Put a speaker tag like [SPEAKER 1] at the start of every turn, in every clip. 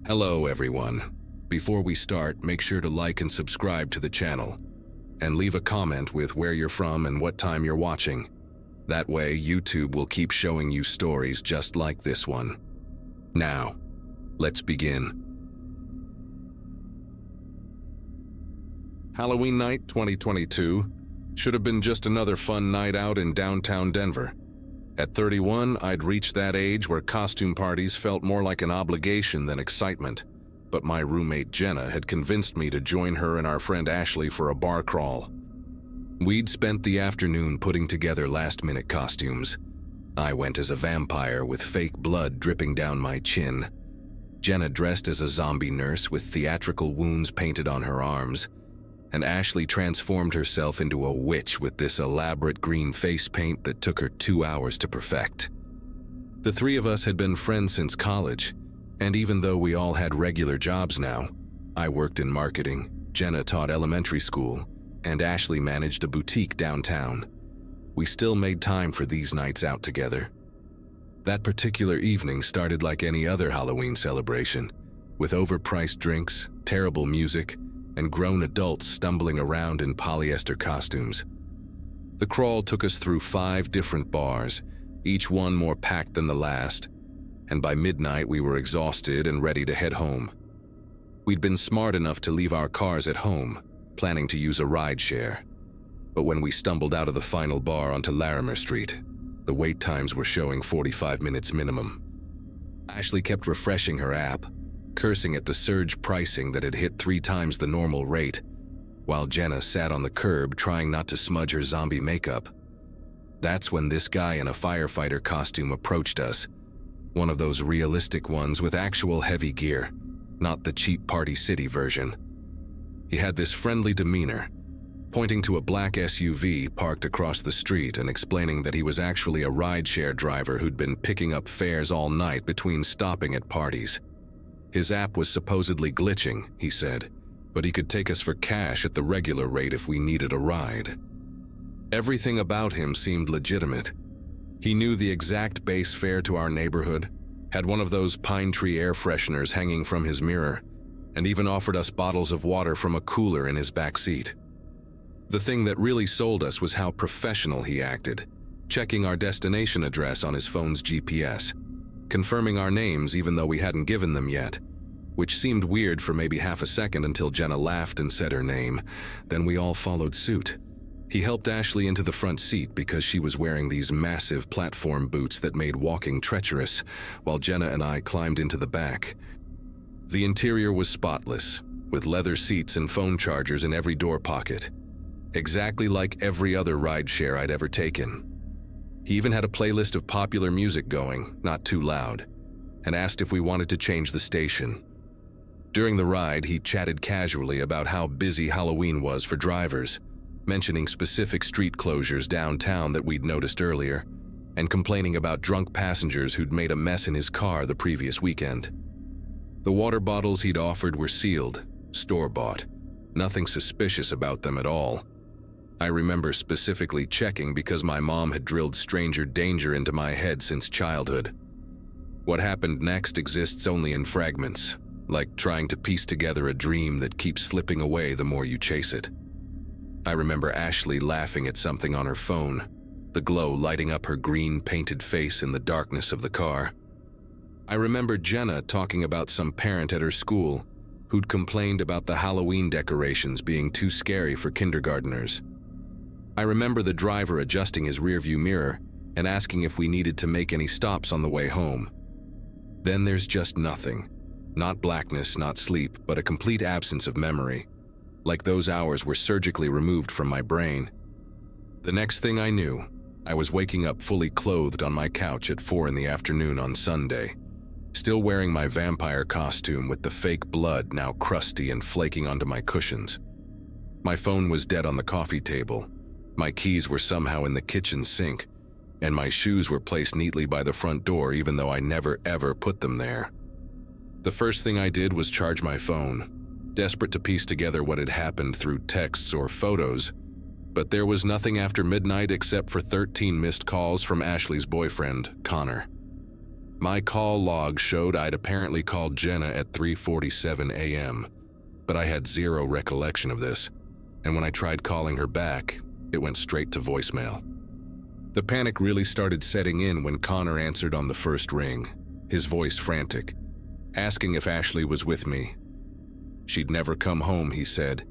[SPEAKER 1] Hello everyone. Before we start, make sure to like and subscribe to the channel, and leave a comment with where you're from and what time you're watching. That way, YouTube will keep showing you stories just like this one. Now, let's begin. Halloween night 2022 should have been just another fun night out in downtown Denver. At 31, I'd reached that age where costume parties felt more like an obligation than excitement. But my roommate Jenna had convinced me to join her and our friend Ashley for a bar crawl. We'd spent the afternoon putting together last-minute costumes. I went as a vampire with fake blood dripping down my chin. Jenna dressed as a zombie nurse with theatrical wounds painted on her arms. And Ashley transformed herself into a witch with this elaborate green face paint that took her 2 hours to perfect. The three of us had been friends since college, and even though we all had regular jobs now, I worked in marketing, Jenna taught elementary school, and Ashley managed a boutique downtown. We still made time for these nights out together. That particular evening started like any other Halloween celebration, with overpriced drinks, terrible music, and grown adults stumbling around in polyester costumes. The crawl took us through 5 different bars, each one more packed than the last, and by midnight we were exhausted and ready to head home. We'd been smart enough to leave our cars at home, planning to use a rideshare. But when we stumbled out of the final bar onto Larimer Street, the wait times were showing 45 minutes minimum. Ashley kept refreshing her app, cursing at the surge pricing that had hit 3 times the normal rate, while Jenna sat on the curb trying not to smudge her zombie makeup. That's when this guy in a firefighter costume approached us, one of those realistic ones with actual heavy gear, not the cheap Party City version. He had this friendly demeanor, pointing to a black SUV parked across the street and explaining that he was actually a rideshare driver who'd been picking up fares all night between stopping at parties. His app was supposedly glitching, he said, but he could take us for cash at the regular rate if we needed a ride. Everything about him seemed legitimate. He knew the exact base fare to our neighborhood, had one of those pine tree air fresheners hanging from his mirror, and even offered us bottles of water from a cooler in his back seat. The thing that really sold us was how professional he acted, checking our destination address on his phone's GPS, confirming our names even though we hadn't given them yet, which seemed weird for maybe half a second until Jenna laughed and said her name. Then we all followed suit. He helped Ashley into the front seat because she was wearing these massive platform boots that made walking treacherous, while Jenna and I climbed into the back. The interior was spotless, with leather seats and phone chargers in every door pocket, exactly like every other rideshare I'd ever taken. He even had a playlist of popular music going, not too loud, and asked if we wanted to change the station. During the ride, he chatted casually about how busy Halloween was for drivers, mentioning specific street closures downtown that we'd noticed earlier, and complaining about drunk passengers who'd made a mess in his car the previous weekend. The water bottles he'd offered were sealed, store-bought, nothing suspicious about them at all. I remember specifically checking because my mom had drilled stranger danger into my head since childhood. What happened next exists only in fragments, like trying to piece together a dream that keeps slipping away the more you chase it. I remember Ashley laughing at something on her phone, the glow lighting up her green painted face in the darkness of the car. I remember Jenna talking about some parent at her school who'd complained about the Halloween decorations being too scary for kindergarteners. I remember the driver adjusting his rearview mirror and asking if we needed to make any stops on the way home. Then there's just nothing. Not blackness, not sleep, but a complete absence of memory. Like those hours were surgically removed from my brain. The next thing I knew, I was waking up fully clothed on my couch at 4 in the afternoon on Sunday, still wearing my vampire costume with the fake blood now crusty and flaking onto my cushions. My phone was dead on the coffee table. My keys were somehow in the kitchen sink, and my shoes were placed neatly by the front door even though I never ever put them there. The first thing I did was charge my phone, desperate to piece together what had happened through texts or photos, but there was nothing after midnight except for 13 missed calls from Ashley's boyfriend, Connor. My call log showed I'd apparently called Jenna at 3:47 a.m., but I had zero recollection of this, and when I tried calling her back, it went straight to voicemail. The panic really started setting in when Connor answered on the first ring, his voice frantic, asking if Ashley was with me. She'd never come home, he said,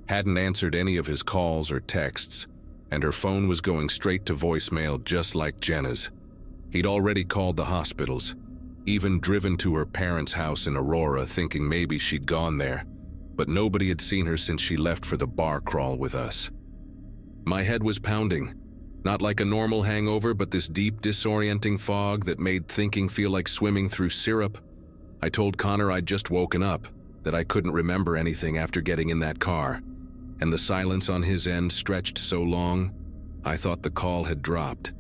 [SPEAKER 1] hadn't answered any of his calls or texts, and her phone was going straight to voicemail just like Jenna's. He'd already called the hospitals, even driven to her parents' house in Aurora thinking maybe she'd gone there, but nobody had seen her since she left for the bar crawl with us. My head was pounding, not like a normal hangover, but this deep, disorienting fog that made thinking feel like swimming through syrup. I told Connor I'd just woken up, that I couldn't remember anything after getting in that car, and the silence on his end stretched so long, I thought the call had dropped.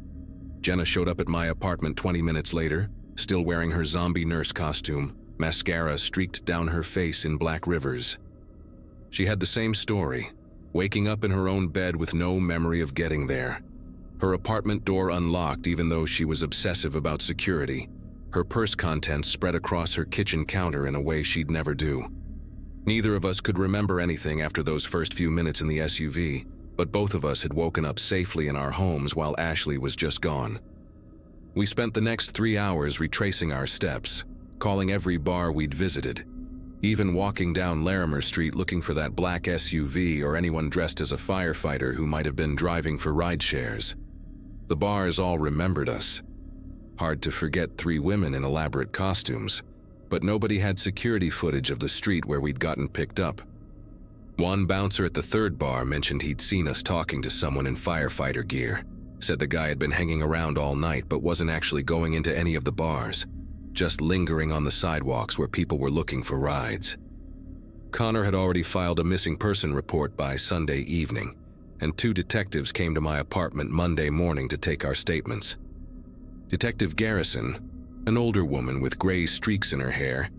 [SPEAKER 1] Jenna showed up at my apartment 20 minutes later, still wearing her zombie nurse costume, mascara streaked down her face in black rivers. She had the same story, waking up in her own bed with no memory of getting there. Her apartment door unlocked even though she was obsessive about security. Her purse contents spread across her kitchen counter in a way she'd never do. Neither of us could remember anything after those first few minutes in the SUV, but both of us had woken up safely in our homes while Ashley was just gone. We spent the next 3 hours retracing our steps, calling every bar we'd visited, even walking down Larimer Street looking for that black SUV or anyone dressed as a firefighter who might have been driving for rideshares. The bars all remembered us. Hard to forget 3 women in elaborate costumes, but nobody had security footage of the street where we'd gotten picked up. One bouncer at the third bar mentioned he'd seen us talking to someone in firefighter gear, said the guy had been hanging around all night but wasn't actually going into any of the bars, just lingering on the sidewalks where people were looking for rides. Connor had already filed a missing person report by Sunday evening, and 2 detectives came to my apartment Monday morning to take our statements. Detective Garrison, an older woman with gray streaks in her hair,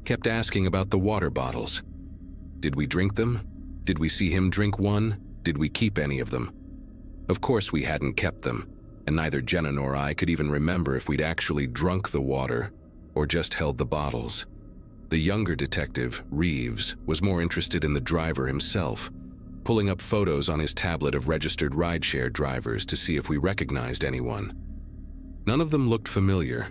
[SPEAKER 1] kept asking about the water bottles. Did we drink them? Did we see him drink one? Did we keep any of them? Of course we hadn't kept them, and neither Jenna nor I could even remember if we'd actually drunk the water or just held the bottles. The younger detective, Reeves, was more interested in the driver himself, pulling up photos on his tablet of registered rideshare drivers to see if we recognized anyone. None of them looked familiar,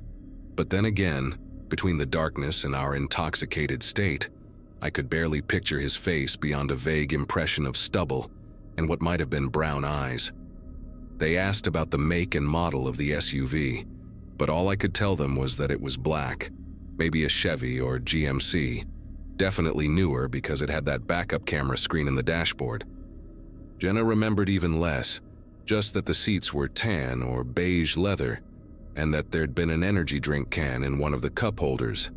[SPEAKER 1] but then again, between the darkness and our intoxicated state, I could barely picture his face beyond a vague impression of stubble and what might have been brown eyes. They asked about the make and model of the SUV, but all I could tell them was that it was black, maybe a Chevy or GMC, definitely newer because it had that backup camera screen in the dashboard. Jenna remembered even less, just that the seats were tan or beige leather, and that there'd been an energy drink can in one of the cup holders.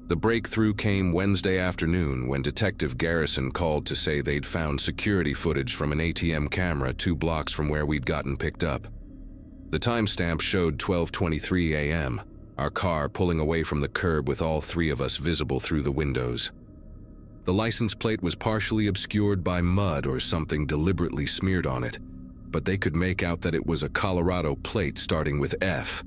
[SPEAKER 1] The breakthrough came Wednesday afternoon when Detective Garrison called to say they'd found security footage from an ATM camera 2 blocks from where we'd gotten picked up. The timestamp showed 12:23 a.m., our car pulling away from the curb with all 3 of us visible through the windows. The license plate was partially obscured by mud or something deliberately smeared on it, but they could make out that it was a Colorado plate starting with F.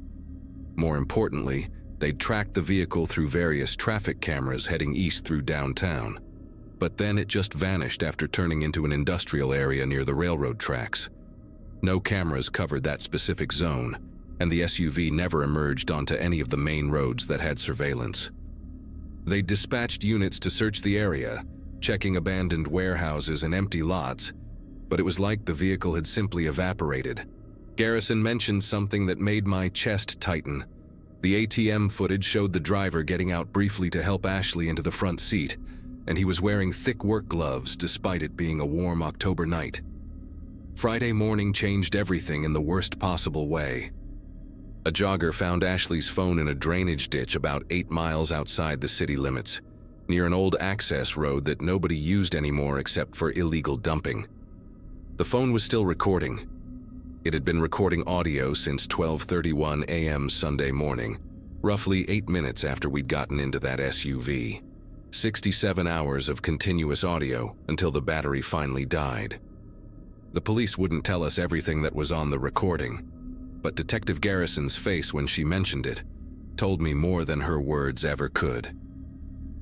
[SPEAKER 1] More importantly, they'd tracked the vehicle through various traffic cameras heading east through downtown. But then it just vanished after turning into an industrial area near the railroad tracks. No cameras covered that specific zone, and the SUV never emerged onto any of the main roads that had surveillance. They dispatched units to search the area, checking abandoned warehouses and empty lots, but it was like the vehicle had simply evaporated. Garrison mentioned something that made my chest tighten. The ATM footage showed the driver getting out briefly to help Ashley into the front seat, and he was wearing thick work gloves despite it being a warm October night. Friday morning changed everything in the worst possible way. A jogger found Ashley's phone in a drainage ditch about 8 miles outside the city limits, near an old access road that nobody used anymore except for illegal dumping. The phone was still recording. It had been recording audio since 12:31 a.m. Sunday morning, roughly 8 minutes after we'd gotten into that SUV. 67 hours of continuous audio until the battery finally died. The police wouldn't tell us everything that was on the recording, but Detective Garrison's face when she mentioned it, told me more than her words ever could.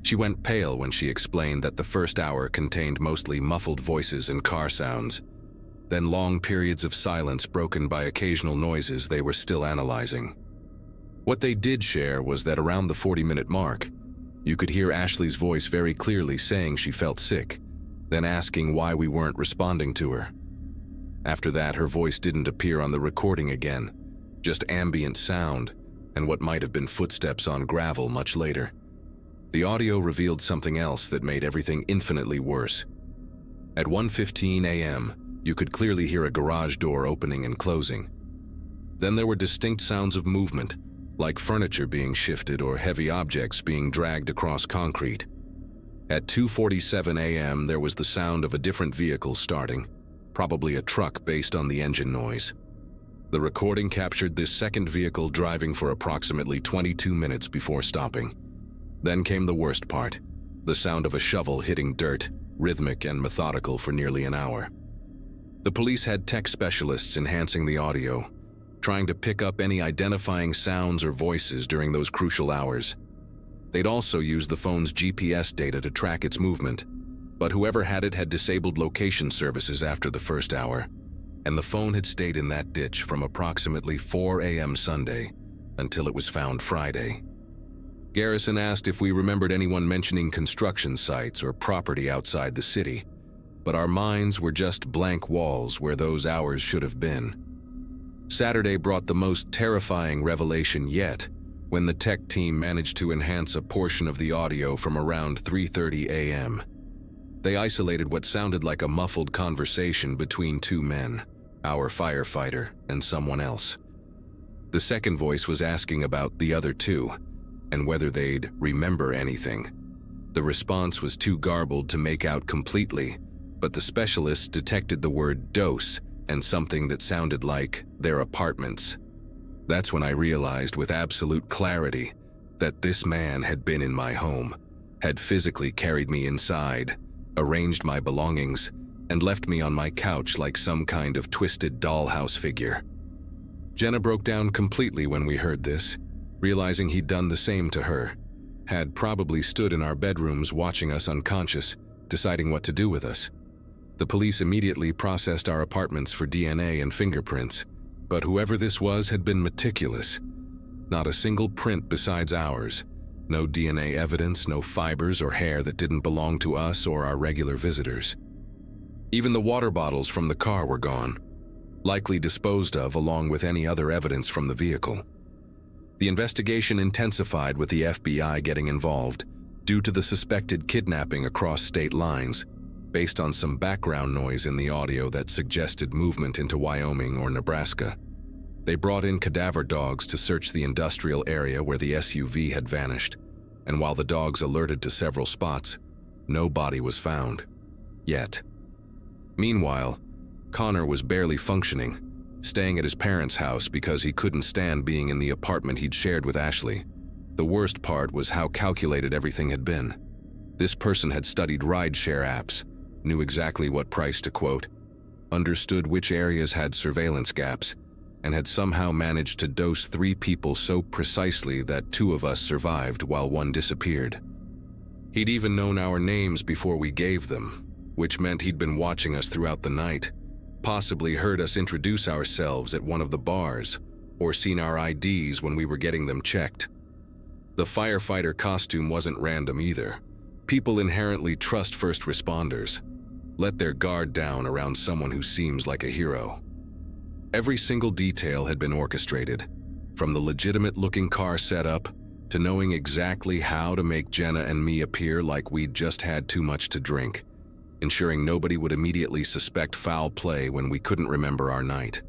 [SPEAKER 1] She went pale when she explained that the first hour contained mostly muffled voices and car sounds, then long periods of silence broken by occasional noises they were still analyzing. What they did share was that around the 40-minute mark, you could hear Ashley's voice very clearly saying she felt sick, then asking why we weren't responding to her. After that, her voice didn't appear on the recording again, just ambient sound and what might have been footsteps on gravel much later. The audio revealed something else that made everything infinitely worse. At 1:15 a.m., you could clearly hear a garage door opening and closing. Then there were distinct sounds of movement, like furniture being shifted or heavy objects being dragged across concrete. At 2:47 a.m., there was the sound of a different vehicle starting, probably a truck based on the engine noise. The recording captured this second vehicle driving for approximately 22 minutes before stopping. Then came the worst part, the sound of a shovel hitting dirt, rhythmic and methodical for nearly an hour. The police had tech specialists enhancing the audio, trying to pick up any identifying sounds or voices during those crucial hours. They'd also used the phone's GPS data to track its movement, but whoever had it had disabled location services after the first hour, and the phone had stayed in that ditch from approximately 4 a.m. Sunday until it was found Friday. Garrison asked if we remembered anyone mentioning construction sites or property outside the city, but our minds were just blank walls where those hours should have been. Saturday brought the most terrifying revelation yet, when the tech team managed to enhance a portion of the audio from around 3:30 a.m. They isolated what sounded like a muffled conversation between two men, our firefighter and someone else. The second voice was asking about the other two, and whether they'd remember anything. The response was too garbled to make out completely, but the specialists detected the word dose and something that sounded like their apartments. That's when I realized with absolute clarity that this man had been in my home, had physically carried me inside, arranged my belongings, and left me on my couch like some kind of twisted dollhouse figure. Jenna broke down completely when we heard this, realizing he'd done the same to her, had probably stood in our bedrooms watching us unconscious, deciding what to do with us. The police immediately processed our apartments for DNA and fingerprints, but whoever this was had been meticulous. Not a single print besides ours, no DNA evidence, no fibers or hair that didn't belong to us or our regular visitors. Even the water bottles from the car were gone, likely disposed of along with any other evidence from the vehicle. The investigation intensified with the FBI getting involved due to the suspected kidnapping across state lines, based on some background noise in the audio that suggested movement into Wyoming or Nebraska. They brought in cadaver dogs to search the industrial area where the SUV had vanished, and while the dogs alerted to several spots, no body was found. Yet. Meanwhile, Connor was barely functioning, staying at his parents' house because he couldn't stand being in the apartment he'd shared with Ashley. The worst part was how calculated everything had been. This person had studied rideshare apps, knew exactly what price to quote, understood which areas had surveillance gaps, and had somehow managed to dose 3 people so precisely that 2 of us survived while 1 disappeared. He'd even known our names before we gave them, which meant he'd been watching us throughout the night, possibly heard us introduce ourselves at one of the bars, or seen our IDs when we were getting them checked. The firefighter costume wasn't random either. People inherently trust first responders, let their guard down around someone who seems like a hero. Every single detail had been orchestrated, from the legitimate-looking car setup to knowing exactly how to make Jenna and me appear like we'd just had too much to drink, ensuring nobody would immediately suspect foul play when we couldn't remember our night.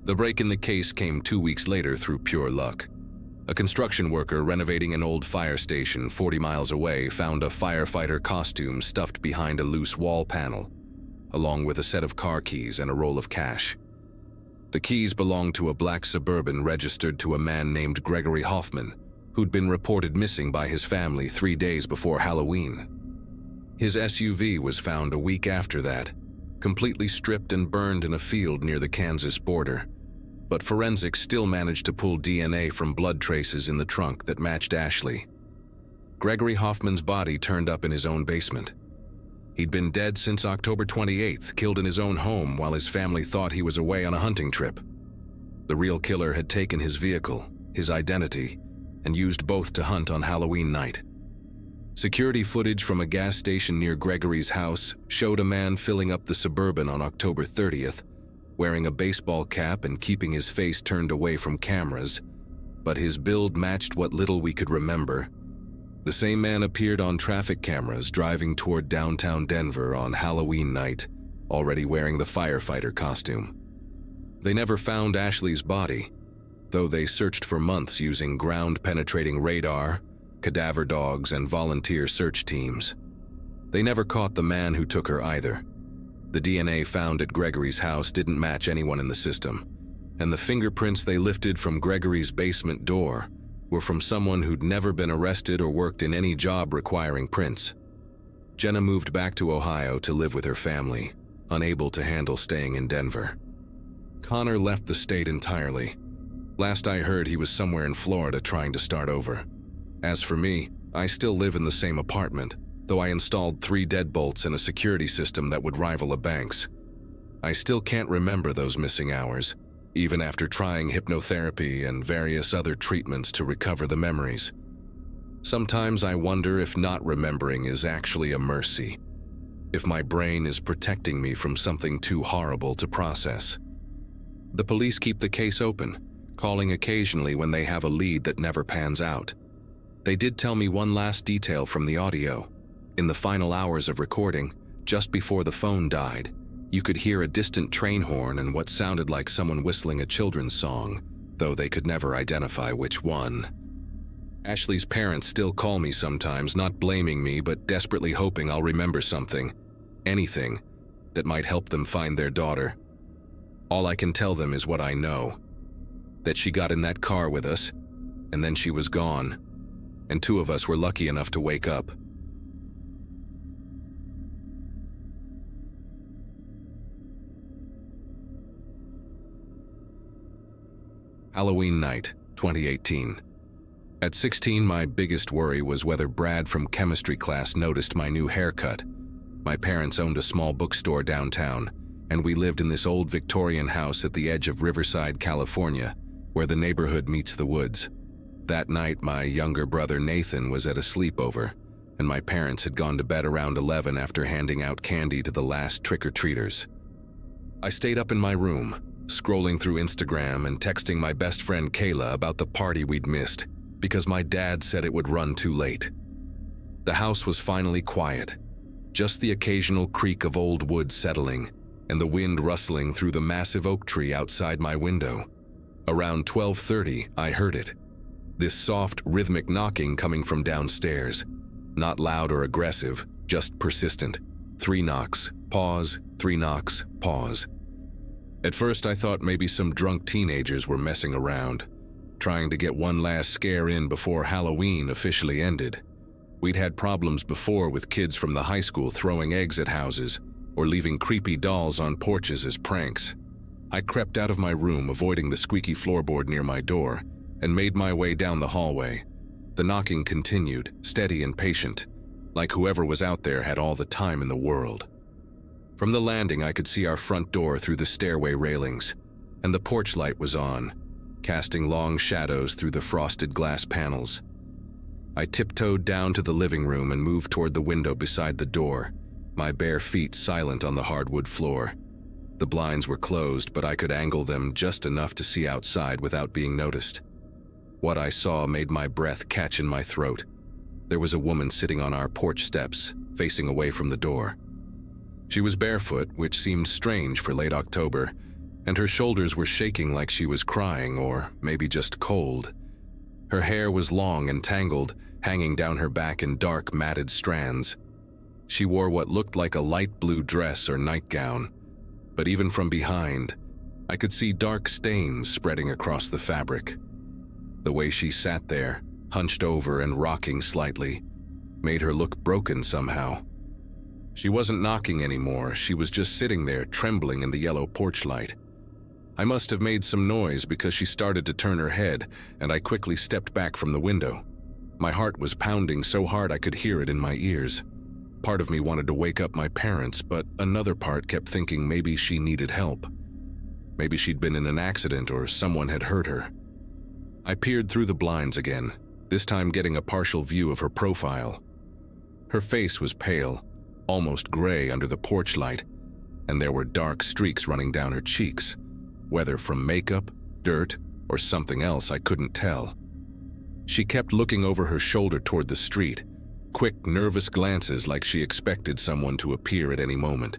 [SPEAKER 1] The break in the case came 2 weeks later through pure luck. A construction worker renovating an old fire station 40 miles away found a firefighter costume stuffed behind a loose wall panel, along with a set of car keys and a roll of cash. The keys belonged to a black Suburban registered to a man named Gregory Hoffman, who'd been reported missing by his family 3 days before Halloween. His SUV was found a week after that, completely stripped and burned in a field near the Kansas border, but forensics still managed to pull DNA from blood traces in the trunk that matched Ashley. Gregory Hoffman's body turned up in his own basement. He'd been dead since October 28th, killed in his own home while his family thought he was away on a hunting trip. The real killer had taken his vehicle, his identity, and used both to hunt on Halloween night. Security footage from a gas station near Gregory's house showed a man filling up the Suburban on October 30th, wearing a baseball cap and keeping his face turned away from cameras, but his build matched what little we could remember. The same man appeared on traffic cameras driving toward downtown Denver on Halloween night, already wearing the firefighter costume. They never found Ashley's body, though they searched for months using ground-penetrating radar, cadaver dogs, and volunteer search teams. They never caught the man who took her either. The DNA found at Gregory's house didn't match anyone in the system, and the fingerprints they lifted from Gregory's basement door were from someone who'd never been arrested or worked in any job requiring prints. Jenna moved back to Ohio to live with her family, unable to handle staying in Denver. Connor left the state entirely. Last I heard, he was somewhere in Florida trying to start over. As for me, I still live in the same apartment, though I installed 3 deadbolts and a security system that would rival a bank's. I still can't remember those missing hours, even after trying hypnotherapy and various other treatments to recover the memories. Sometimes I wonder if not remembering is actually a mercy, if my brain is protecting me from something too horrible to process. The police keep the case open, calling occasionally when they have a lead that never pans out. They did tell me one last detail from the audio. In the final hours of recording, just before the phone died, you could hear a distant train horn and what sounded like someone whistling a children's song, though they could never identify which one. Ashley's parents still call me sometimes, not blaming me, but desperately hoping I'll remember something, anything, that might help them find their daughter. All I can tell them is what I know, that she got in that car with us, and then she was gone, and 2 of us were lucky enough to wake up. Halloween night, 2018. At 16, my biggest worry was whether Brad from chemistry class noticed my new haircut. My parents owned a small bookstore downtown, and we lived in this old Victorian house at the edge of Riverside, California, where the neighborhood meets the woods. That night, my younger brother Nathan was at a sleepover, and my parents had gone to bed around 11 after handing out candy to the last trick-or-treaters. I stayed up in my room, scrolling through Instagram and texting my best friend Kayla about the party we'd missed, because my dad said it would run too late. The house was finally quiet, just the occasional creak of old wood settling, and the wind rustling through the massive oak tree outside my window. Around 12:30, I heard it. This soft, rhythmic knocking coming from downstairs. Not loud or aggressive, just persistent. 3 knocks, pause, 3 knocks, pause. At first, I thought maybe some drunk teenagers were messing around, trying to get one last scare in before Halloween officially ended. We'd had problems before with kids from the high school throwing eggs at houses or leaving creepy dolls on porches as pranks. I crept out of my room, avoiding the squeaky floorboard near my door, and made my way down the hallway. The knocking continued, steady and patient, like whoever was out there had all the time in the world. From the landing, I could see our front door through the stairway railings, and the porch light was on, casting long shadows through the frosted glass panels. I tiptoed down to the living room and moved toward the window beside the door, my bare feet silent on the hardwood floor. The blinds were closed, but I could angle them just enough to see outside without being noticed. What I saw made my breath catch in my throat. There was a woman sitting on our porch steps, facing away from the door. She was barefoot, which seemed strange for late October, and her shoulders were shaking like she was crying or maybe just cold. Her hair was long and tangled, hanging down her back in dark, matted strands. She wore what looked like a light blue dress or nightgown, but even from behind, I could see dark stains spreading across the fabric. The way she sat there, hunched over and rocking slightly, made her look broken somehow. She wasn't knocking anymore, she was just sitting there trembling in the yellow porch light. I must have made some noise because she started to turn her head, and I quickly stepped back from the window. My heart was pounding so hard I could hear it in my ears. Part of me wanted to wake up my parents, but another part kept thinking maybe she needed help. Maybe she'd been in an accident or someone had hurt her. I peered through the blinds again, this time getting a partial view of her profile. Her face was pale, almost gray under the porch light, and there were dark streaks running down her cheeks, whether from makeup, dirt, or something else I couldn't tell. She kept looking over her shoulder toward the street, quick, nervous glances like she expected someone to appear at any moment.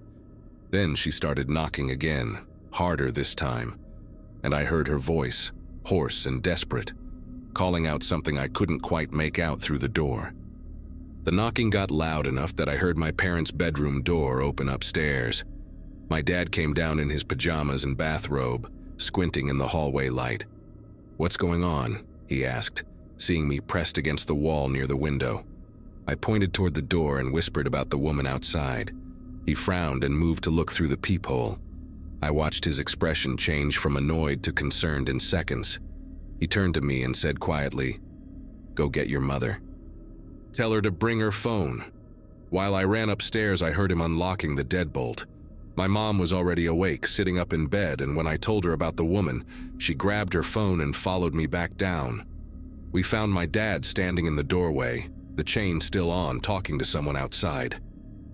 [SPEAKER 1] Then she started knocking again, harder this time, and I heard her voice, hoarse and desperate, calling out something I couldn't quite make out through the door. The knocking got loud enough that I heard my parents' bedroom door open upstairs. My dad came down in his pajamas and bathrobe, squinting in the hallway light. "What's going on?" he asked, seeing me pressed against the wall near the window. I pointed toward the door and whispered about the woman outside. He frowned and moved to look through the peephole. I watched his expression change from annoyed to concerned in seconds. He turned to me and said quietly, "Go get your mother. Tell her to bring her phone." While I ran upstairs, I heard him unlocking the deadbolt. My mom was already awake, sitting up in bed, and when I told her about the woman, she grabbed her phone and followed me back down. We found my dad standing in the doorway, the chain still on, talking to someone outside.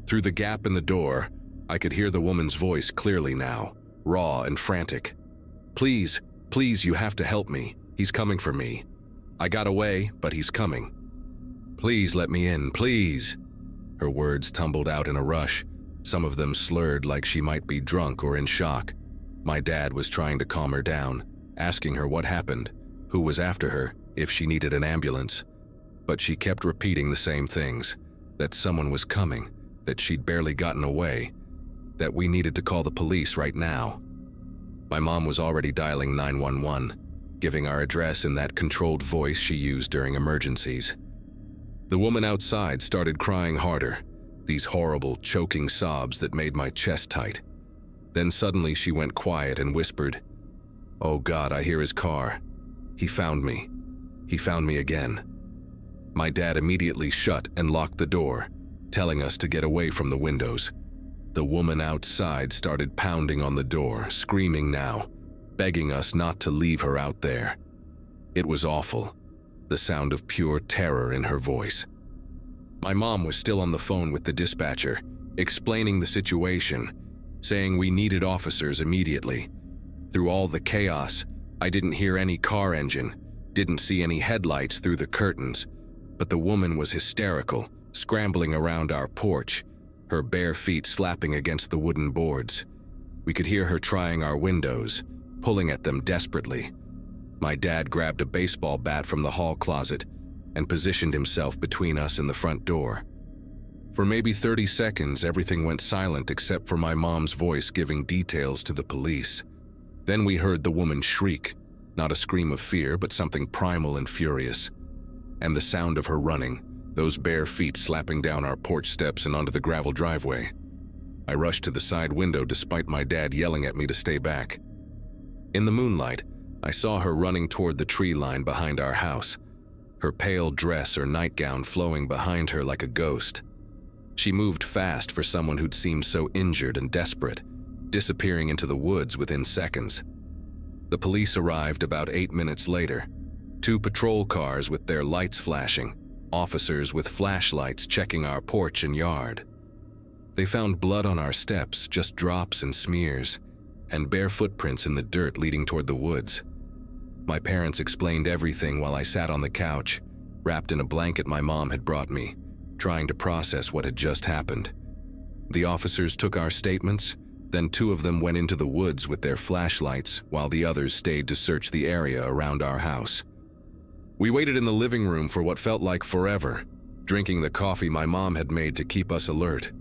[SPEAKER 1] Through the gap in the door, I could hear the woman's voice clearly now, raw and frantic. Please, you have to help me. He's coming for me. I got away, but he's coming. Please let me in, please." Her words tumbled out in a rush, some of them slurred like she might be drunk or in shock. My dad was trying to calm her down, asking her what happened, who was after her, if she needed an ambulance. But she kept repeating the same things, that someone was coming, that she'd barely gotten away, that we needed to call the police right now. My mom was already dialing 911, giving our address in that controlled voice she used during emergencies. The woman outside started crying harder, these horrible, choking sobs that made my chest tight. Then suddenly she went quiet and whispered, "Oh God, I hear his car. He found me. He found me again." My dad immediately shut and locked the door, telling us to get away from the windows. The woman outside started pounding on the door, screaming now, begging us not to leave her out there. It was awful, the sound of pure terror in her voice. My mom was still on the phone with the dispatcher, explaining the situation, saying we needed officers immediately. Through all the chaos, I didn't hear any car engine, didn't see any headlights through the curtains, but the woman was hysterical, scrambling around our porch, her bare feet slapping against the wooden boards. We could hear her trying our windows, pulling at them desperately. My dad grabbed a baseball bat from the hall closet and positioned himself between us and the front door. For maybe 30 seconds, everything went silent except for my mom's voice giving details to the police. Then we heard the woman shriek, not a scream of fear, but something primal and furious. And the sound of her running, those bare feet slapping down our porch steps and onto the gravel driveway. I rushed to the side window despite my dad yelling at me to stay back. In the moonlight, I saw her running toward the tree line behind our house, her pale dress or nightgown flowing behind her like a ghost. She moved fast for someone who'd seemed so injured and desperate, disappearing into the woods within seconds. The police arrived about 8 minutes later, 2 patrol cars with their lights flashing, officers with flashlights checking our porch and yard. They found blood on our steps, just drops and smears, and bare footprints in the dirt leading toward the woods. My parents explained everything while I sat on the couch, wrapped in a blanket my mom had brought me, trying to process what had just happened. The officers took our statements, then 2 of them went into the woods with their flashlights while the others stayed to search the area around our house. We waited in the living room for what felt like forever, drinking the coffee my mom had made to keep us alert.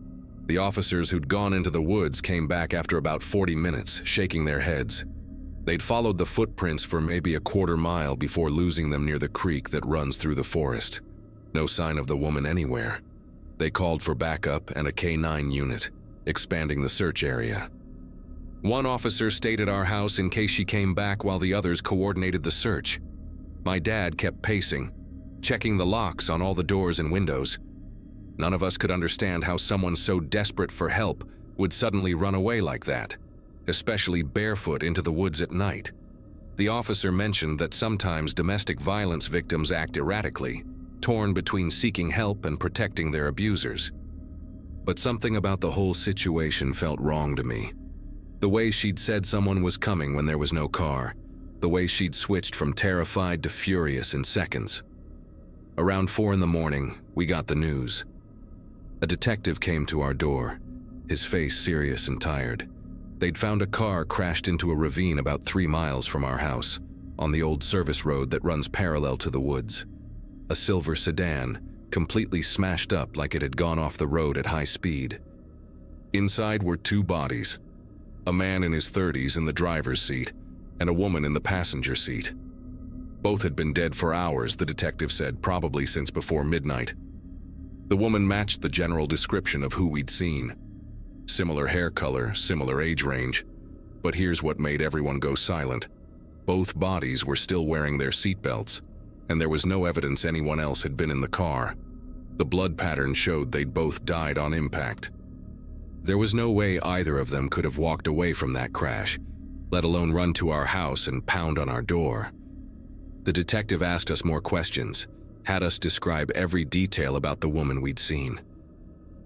[SPEAKER 1] The officers who'd gone into the woods came back after about 40 minutes, shaking their heads. They'd followed the footprints for maybe a quarter mile before losing them near the creek that runs through the forest. No sign of the woman anywhere. They called for backup and a K-9 unit, expanding the search area. One officer stayed at our house in case she came back while the others coordinated the search. My dad kept pacing, checking the locks on all the doors and windows. None of us could understand how someone so desperate for help would suddenly run away like that, especially barefoot into the woods at night. The officer mentioned that sometimes domestic violence victims act erratically, torn between seeking help and protecting their abusers. But something about the whole situation felt wrong to me. The way she'd said someone was coming when there was no car, the way she'd switched from terrified to furious in seconds. Around 4 a.m, we got the news. A detective came to our door, his face serious and tired. They'd found a car crashed into a ravine about 3 miles from our house, on the old service road that runs parallel to the woods. A silver sedan, completely smashed up like it had gone off the road at high speed. Inside were 2 bodies, a man in his 30s in the driver's seat and a woman in the passenger seat. Both had been dead for hours, the detective said, probably since before midnight. The woman matched the general description of who we'd seen. Similar hair color, similar age range. But here's what made everyone go silent. Both bodies were still wearing their seatbelts, and there was no evidence anyone else had been in the car. The blood pattern showed they'd both died on impact. There was no way either of them could have walked away from that crash, let alone run to our house and pound on our door. The detective asked us more questions, had us describe every detail about the woman we'd seen.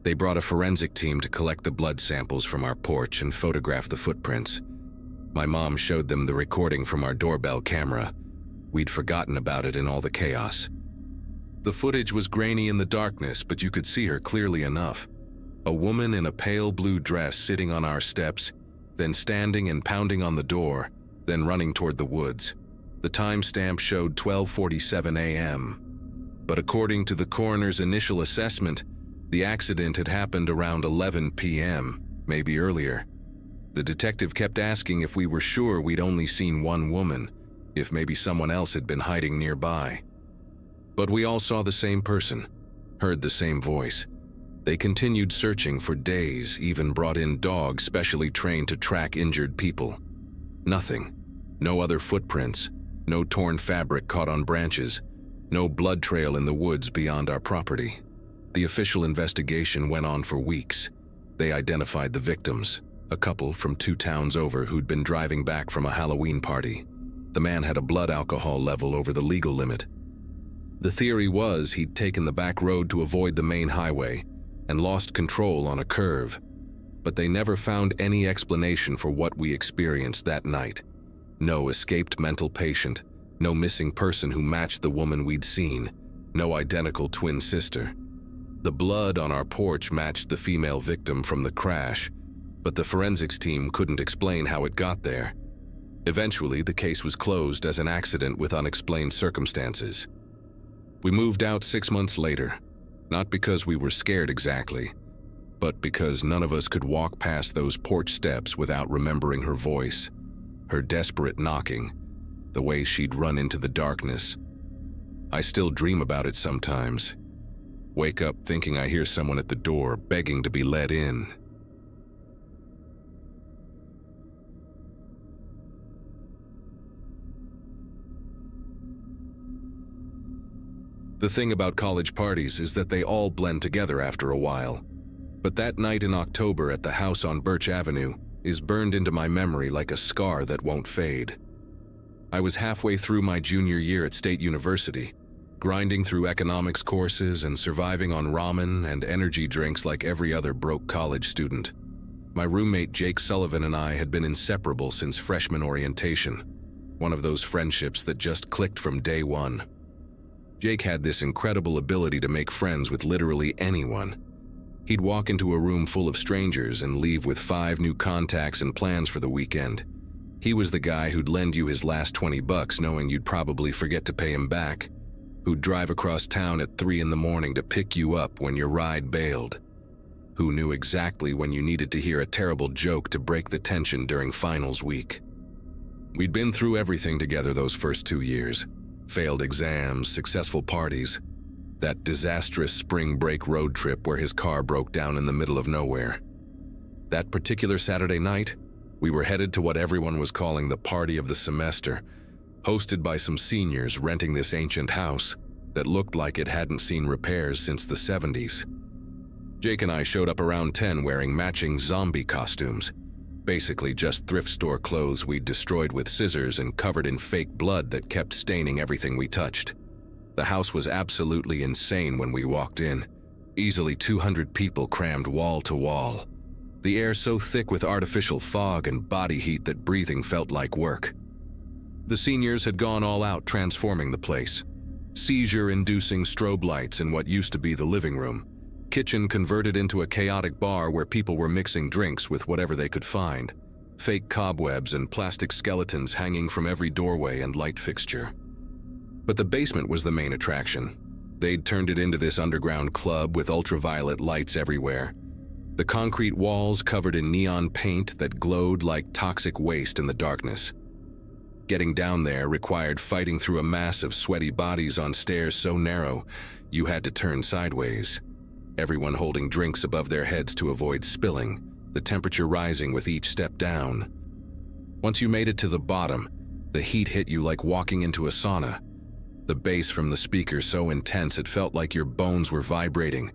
[SPEAKER 1] They brought a forensic team to collect the blood samples from our porch and photograph the footprints. My mom showed them the recording from our doorbell camera. We'd forgotten about it in all the chaos. The footage was grainy in the darkness, but you could see her clearly enough. A woman in a pale blue dress sitting on our steps, then standing and pounding on the door, then running toward the woods. The timestamp showed 12:47 a.m. But according to the coroner's initial assessment, the accident had happened around 11 p.m., maybe earlier. The detective kept asking if we were sure we'd only seen one woman, if maybe someone else had been hiding nearby. But we all saw the same person, heard the same voice. They continued searching for days, even brought in dogs specially trained to track injured people. Nothing. No other footprints, no torn fabric caught on branches, no blood trail in the woods beyond our property. The official investigation went on for weeks. They identified the victims, a couple from 2 towns over who'd been driving back from a Halloween party. The man had a blood alcohol level over the legal limit. The theory was he'd taken the back road to avoid the main highway and lost control on a curve. But they never found any explanation for what we experienced that night. No escaped mental patient, no missing person who matched the woman we'd seen, no identical twin sister. The blood on our porch matched the female victim from the crash, but the forensics team couldn't explain how it got there. Eventually, the case was closed as an accident with unexplained circumstances. We moved out 6 months later, not because we were scared exactly, but because none of us could walk past those porch steps without remembering her voice, her desperate knocking, the way she'd run into the darkness. I still dream about it sometimes. Wake up thinking I hear someone at the door begging to be let in. The thing about college parties is that they all blend together after a while. But that night in October at the house on Birch Avenue is burned into my memory like a scar that won't fade. I was halfway through my junior year at State University, grinding through economics courses and surviving on ramen and energy drinks like every other broke college student. My roommate Jake Sullivan and I had been inseparable since freshman orientation, one of those friendships that just clicked from day one. Jake had this incredible ability to make friends with literally anyone. He'd walk into a room full of strangers and leave with 5 new contacts and plans for the weekend. He was the guy who'd lend you his last $20 knowing you'd probably forget to pay him back, who'd drive across town at 3 a.m. to pick you up when your ride bailed, who knew exactly when you needed to hear a terrible joke to break the tension during finals week. We'd been through everything together those first 2 years. Failed exams, successful parties, that disastrous spring break road trip where his car broke down in the middle of nowhere. That particular Saturday night, We were headed to what everyone was calling the party of the semester, hosted by some seniors renting this ancient house that looked like it hadn't seen repairs since the 70s. Jake and I showed up around 10 wearing matching zombie costumes, basically just thrift store clothes we'd destroyed with scissors and covered in fake blood that kept staining everything we touched. The house was absolutely insane when we walked in. Easily 200 people crammed wall to wall. The air so thick with artificial fog and body heat that breathing felt like work. The seniors had gone all out transforming the place. Seizure-inducing strobe lights in what used to be the living room. Kitchen converted into a chaotic bar where people were mixing drinks with whatever they could find. Fake cobwebs and plastic skeletons hanging from every doorway and light fixture. But the basement was the main attraction. They'd turned it into this underground club with ultraviolet lights everywhere. The concrete walls covered in neon paint that glowed like toxic waste in the darkness. Getting down there required fighting through a mass of sweaty bodies on stairs so narrow you had to turn sideways. Everyone holding drinks above their heads to avoid spilling, the temperature rising with each step down. Once you made it to the bottom, the heat hit you like walking into a sauna. The bass from the speakers so intense it felt like your bones were vibrating.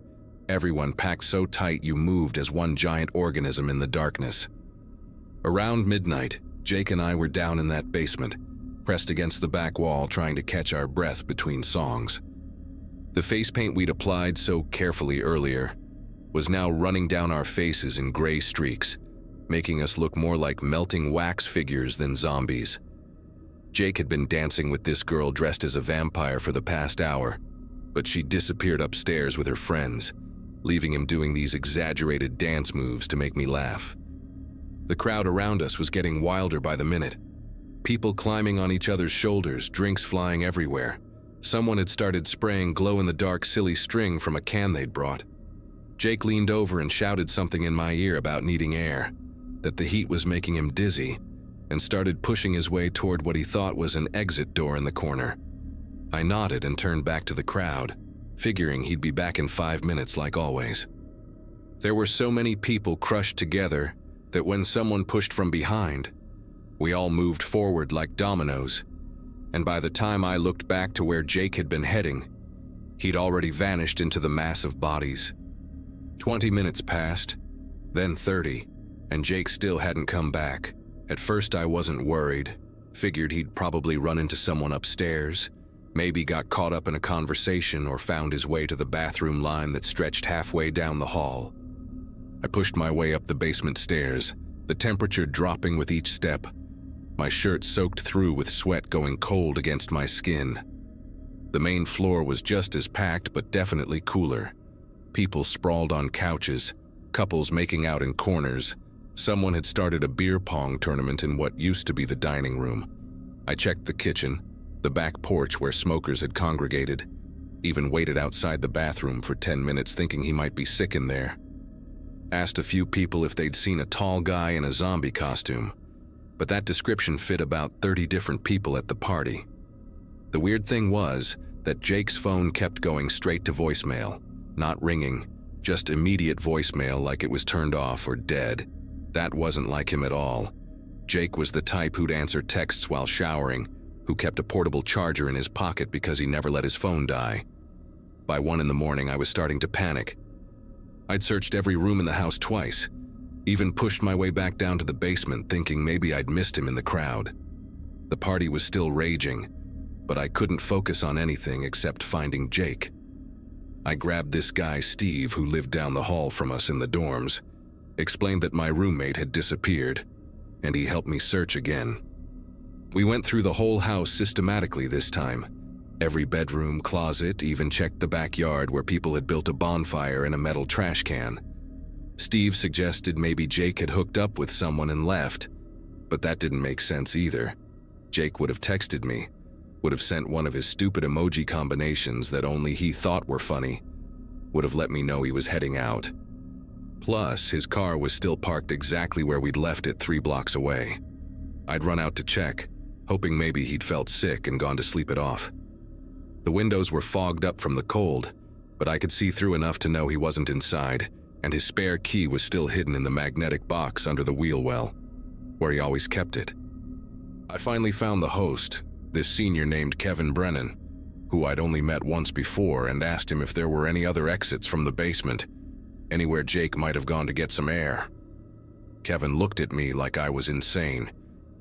[SPEAKER 1] Everyone packed so tight you moved as one giant organism in the darkness. Around midnight, Jake and I were down in that basement, pressed against the back wall trying to catch our breath between songs. The face paint we'd applied so carefully earlier was now running down our faces in gray streaks, making us look more like melting wax figures than zombies. Jake had been dancing with this girl dressed as a vampire for the past hour, but she disappeared upstairs with her friends, leaving him doing these exaggerated dance moves to make me laugh. The crowd around us was getting wilder by the minute. People climbing on each other's shoulders, drinks flying everywhere. Someone had started spraying glow-in-the-dark silly string from a can they'd brought. Jake leaned over and shouted something in my ear about needing air, that the heat was making him dizzy, and started pushing his way toward what he thought was an exit door in the corner. I nodded and turned back to the crowd, figuring he'd be back in 5 minutes like always. There were so many people crushed together that when someone pushed from behind, we all moved forward like dominoes, and by the time I looked back to where Jake had been heading, he'd already vanished into the mass of bodies. 20 minutes passed, then 30, and Jake still hadn't come back. At first I wasn't worried, figured he'd probably run into someone upstairs, maybe got caught up in a conversation or found his way to the bathroom line that stretched halfway down the hall. I pushed my way up the basement stairs, the temperature dropping with each step, my shirt soaked through with sweat going cold against my skin. The main floor was just as packed but definitely cooler. People sprawled on couches, couples making out in corners. Someone had started a beer pong tournament in what used to be the dining room. I checked the kitchen, the back porch where smokers had congregated, even waited outside the bathroom for 10 minutes thinking he might be sick in there. Asked a few people if they'd seen a tall guy in a zombie costume, but that description fit about 30 different people at the party. The weird thing was that Jake's phone kept going straight to voicemail, not ringing, just immediate voicemail like it was turned off or dead. That wasn't like him at all. Jake was the type who'd answer texts while showering, who kept a portable charger in his pocket because he never let his phone die. By 1 in the morning, I was starting to panic. I'd searched every room in the house twice, even pushed my way back down to the basement thinking maybe I'd missed him in the crowd. The party was still raging, but I couldn't focus on anything except finding Jake. I grabbed this guy, Steve, who lived down the hall from us in the dorms, explained that my roommate had disappeared, and he helped me search again. We went through the whole house systematically this time. Every bedroom, closet, even checked the backyard where people had built a bonfire in a metal trash can. Steve suggested maybe Jake had hooked up with someone and left, but that didn't make sense either. Jake would have texted me, would have sent one of his stupid emoji combinations that only he thought were funny, would have let me know he was heading out. Plus, his car was still parked exactly where we'd left it 3 blocks away. I'd run out to check, hoping maybe he'd felt sick and gone to sleep it off. The windows were fogged up from the cold, but I could see through enough to know he wasn't inside, and his spare key was still hidden in the magnetic box under the wheel well. where he always kept it. I finally found the host, this senior named Kevin Brennan, who I'd only met once before, and asked him if there were any other exits from the basement, anywhere Jake might have gone to get some air. Kevin looked at me like I was insane,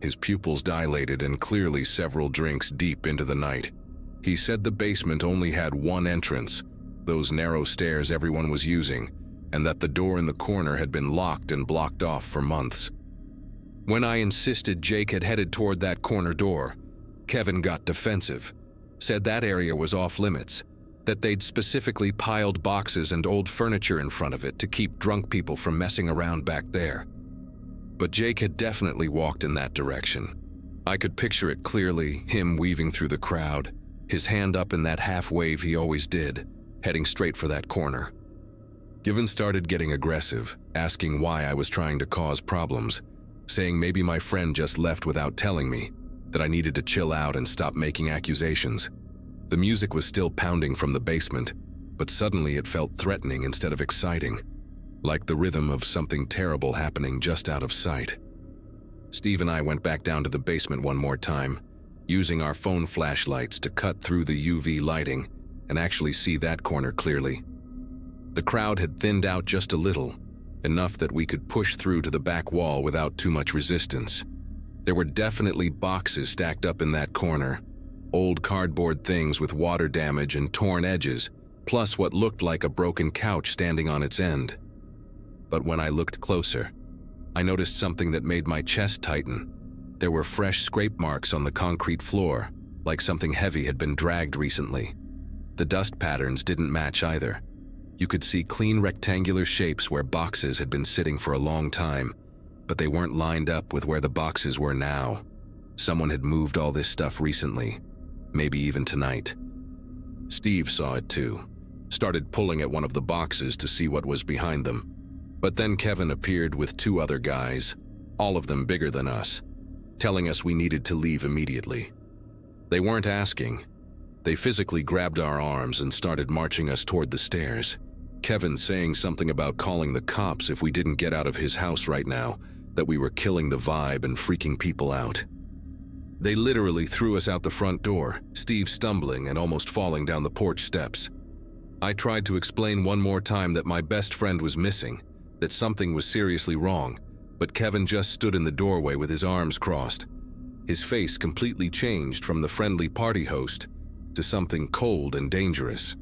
[SPEAKER 1] his pupils dilated and clearly several drinks deep into the night. He said the basement only had one entrance, those narrow stairs everyone was using, and that the door in the corner had been locked and blocked off for months. When I insisted Jake had headed toward that corner door, Kevin got defensive, said that area was off limits, that they'd specifically piled boxes and old furniture in front of it to keep drunk people from messing around back there. But Jake had definitely walked in that direction. I could picture it clearly, him weaving through the crowd, his hand up in that half wave he always did, heading straight for that corner. Kevin started getting aggressive, asking why I was trying to cause problems, saying maybe my friend just left without telling me, that I needed to chill out and stop making accusations. The music was still pounding from the basement, but suddenly it felt threatening instead of exciting, like the rhythm of something terrible happening just out of sight. Steve and I went back down to the basement one more time, using our phone flashlights to cut through the UV lighting and actually see that corner clearly. The crowd had thinned out just a little, enough that we could push through to the back wall without too much resistance. There were definitely boxes stacked up in that corner, old cardboard things with water damage and torn edges, plus what looked like a broken couch standing on its end. But when I looked closer, I noticed something that made my chest tighten. There were fresh scrape marks on the concrete floor, like something heavy had been dragged recently. The dust patterns didn't match either. You could see clean rectangular shapes where boxes had been sitting for a long time, but they weren't lined up with where the boxes were now. Someone had moved all this stuff recently, maybe even tonight. Steve saw it too, started pulling at one of the boxes to see what was behind them. But then Kevin appeared with two other guys, all of them bigger than us, telling us we needed to leave immediately. They weren't asking. They physically grabbed our arms and started marching us toward the stairs. Kevin saying something about calling the cops if we didn't get out of his house right now, that we were killing the vibe and freaking people out. They literally threw us out the front door, Steve stumbling and almost falling down the porch steps. I tried to explain one more time that my best friend was missing, that something was seriously wrong, but Kevin just stood in the doorway with his arms crossed. His face completely changed from the friendly party host to something cold and dangerous.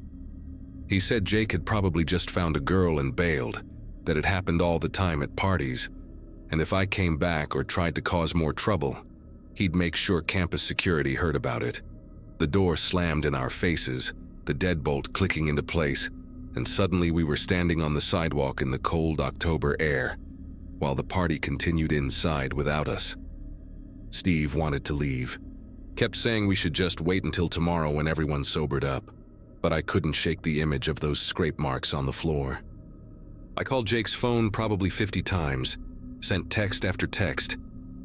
[SPEAKER 1] He said Jake had probably just found a girl and bailed, that it happened all the time at parties, and if I came back or tried to cause more trouble, he'd make sure campus security heard about it. The door slammed in our faces, the deadbolt clicking into place, and suddenly we were standing on the sidewalk in the cold October air, while the party continued inside without us. Steve wanted to leave, kept saying we should just wait until tomorrow when everyone sobered up, but I couldn't shake the image of those scrape marks on the floor. I called Jake's phone probably 50 times, sent text after text,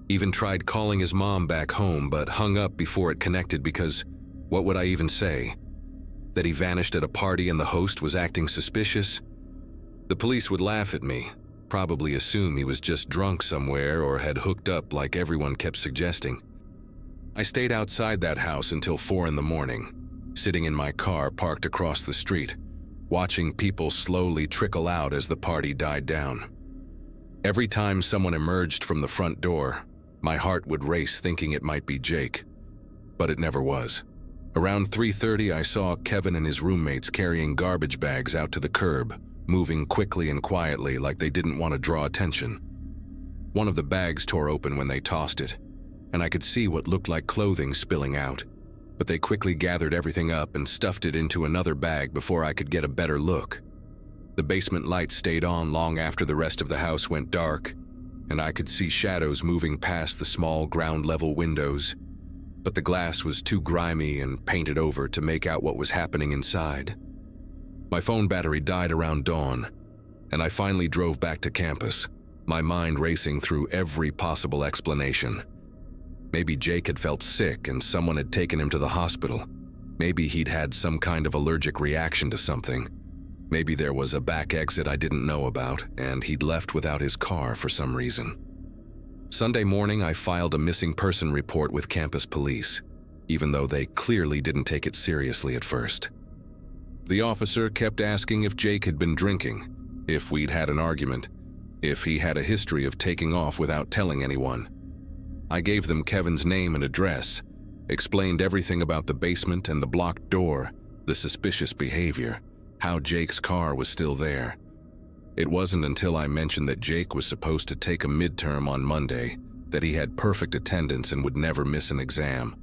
[SPEAKER 1] even tried calling his mom back home but hung up before it connected because what would I even say? That he vanished at a party and the host was acting suspicious? The police would laugh at me, probably assume he was just drunk somewhere or had hooked up like everyone kept suggesting. I stayed outside that house until 4 in the morning, sitting in my car parked across the street, watching people slowly trickle out as the party died down. Every time someone emerged from the front door, my heart would race thinking it might be Jake, but it never was. Around 3:30, I saw Kevin and his roommates carrying garbage bags out to the curb, moving quickly and quietly like they didn't want to draw attention. One of the bags tore open when they tossed it, and I could see what looked like clothing spilling out, but they quickly gathered everything up and stuffed it into another bag before I could get a better look. The basement lights stayed on long after the rest of the house went dark, and I could see shadows moving past the small ground-level windows, but the glass was too grimy and painted over to make out what was happening inside. My phone battery died around dawn, and I finally drove back to campus, my mind racing through every possible explanation. Maybe Jake had felt sick and someone had taken him to the hospital. Maybe he'd had some kind of allergic reaction to something. Maybe there was a back exit I didn't know about, and he'd left without his car for some reason. Sunday morning, I filed a missing person report with campus police, even though they clearly didn't take it seriously at first. The officer kept asking if Jake had been drinking, if we'd had an argument, if he had a history of taking off without telling anyone. I gave them Kevin's name and address, explained everything about the basement and the blocked door, the suspicious behavior, how Jake's car was still there. It wasn't until I mentioned that Jake was supposed to take a midterm on Monday, that he had perfect attendance and would never miss an exam,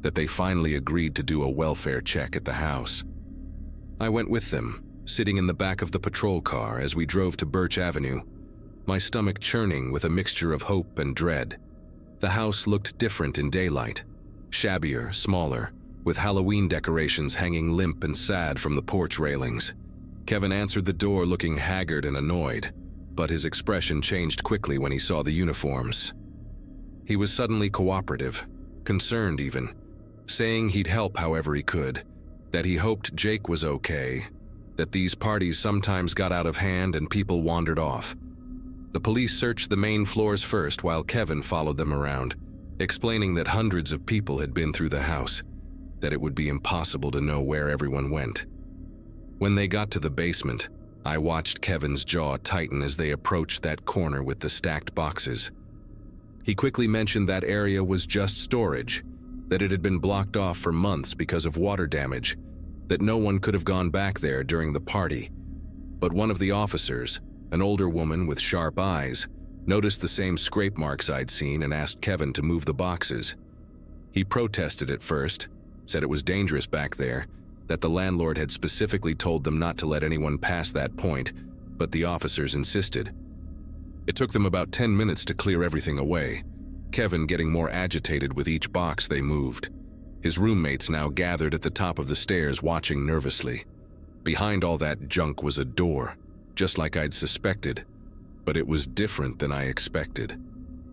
[SPEAKER 1] that they finally agreed to do a welfare check at the house. I went with them, sitting in the back of the patrol car as we drove to Birch Avenue, my stomach churning with a mixture of hope and dread. The house looked different in daylight, shabbier, smaller, with Halloween decorations hanging limp and sad from the porch railings. Kevin answered the door looking haggard and annoyed, but his expression changed quickly when he saw the uniforms. He was suddenly cooperative, concerned even, saying he'd help however he could, that he hoped Jake was okay, that these parties sometimes got out of hand and people wandered off. The police searched the main floors first while Kevin followed them around, explaining that hundreds of people had been through the house, that it would be impossible to know where everyone went. When they got to the basement, I watched Kevin's jaw tighten as they approached that corner with the stacked boxes. He quickly mentioned that area was just storage, that it had been blocked off for months because of water damage, that no one could have gone back there during the party. But one of the officers, an older woman with sharp eyes, noticed the same scrape marks I'd seen and asked Kevin to move the boxes. He protested at first, said it was dangerous back there, that the landlord had specifically told them not to let anyone pass that point, but the officers insisted. It took them about 10 minutes to clear everything away, Kevin getting more agitated with each box they moved. His roommates now gathered at the top of the stairs watching nervously. Behind all that junk was a door, just like I'd suspected, but it was different than I expected.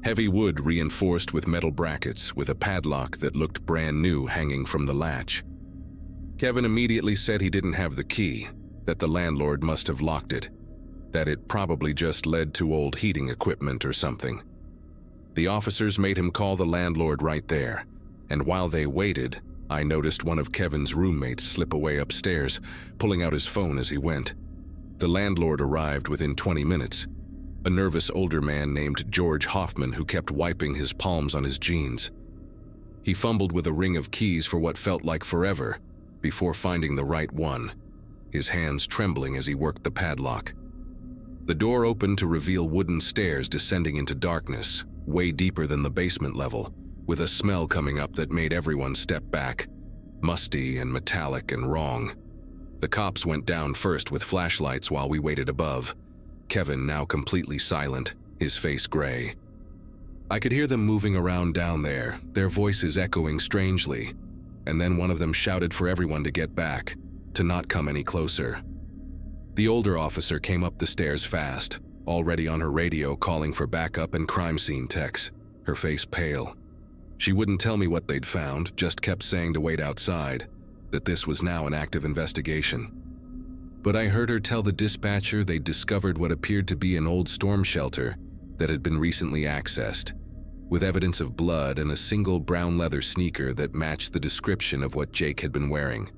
[SPEAKER 1] Heavy wood reinforced with metal brackets, with a padlock that looked brand new hanging from the latch. Kevin immediately said he didn't have the key, that the landlord must have locked it, that it probably just led to old heating equipment or something. The officers made him call the landlord right there, and while they waited, I noticed one of Kevin's roommates slip away upstairs, pulling out his phone as he went. The landlord arrived within 20 minutes, a nervous older man named George Hoffman who kept wiping his palms on his jeans. He fumbled with a ring of keys for what felt like forever, before finding the right one, his hands trembling as he worked the padlock. The door opened to reveal wooden stairs descending into darkness, way deeper than the basement level, with a smell coming up that made everyone step back, musty and metallic and wrong. The cops went down first with flashlights while we waited above, Kevin now completely silent, his face gray. I could hear them moving around down there, their voices echoing strangely, and then one of them shouted for everyone to get back, to not come any closer. The older officer came up the stairs fast, already on her radio calling for backup and crime scene techs, her face pale. She wouldn't tell me what they'd found, just kept saying to wait outside, that this was now an active investigation. But I heard her tell the dispatcher they'd discovered what appeared to be an old storm shelter that had been recently accessed, with evidence of blood and a single brown leather sneaker that matched the description of what Jake had been wearing.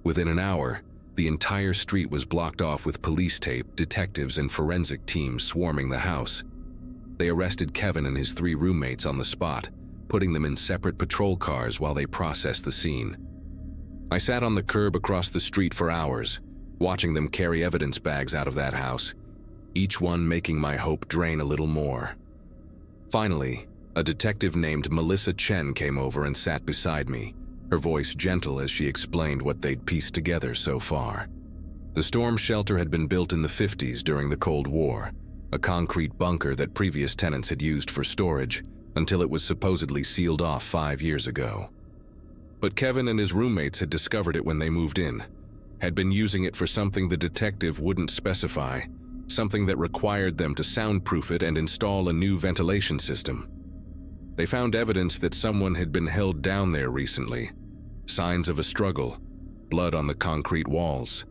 [SPEAKER 1] Within an hour, the entire street was blocked off with police tape, detectives, and forensic teams swarming the house. They arrested Kevin and his 3 roommates on the spot, putting them in separate patrol cars while they processed the scene. I sat on the curb across the street for hours, watching them carry evidence bags out of that house, each one making my hope drain a little more. Finally, a detective named Melissa Chen came over and sat beside me, her voice gentle as she explained what they'd pieced together so far. The storm shelter had been built in the 50s during the Cold War, a concrete bunker that previous tenants had used for storage until it was supposedly sealed off 5 years ago. But Kevin and his roommates had discovered it when they moved in, had been using it for something the detective wouldn't specify, something that required them to soundproof it and install a new ventilation system. They found evidence that someone had been held down there recently, signs of a struggle, blood on the concrete walls.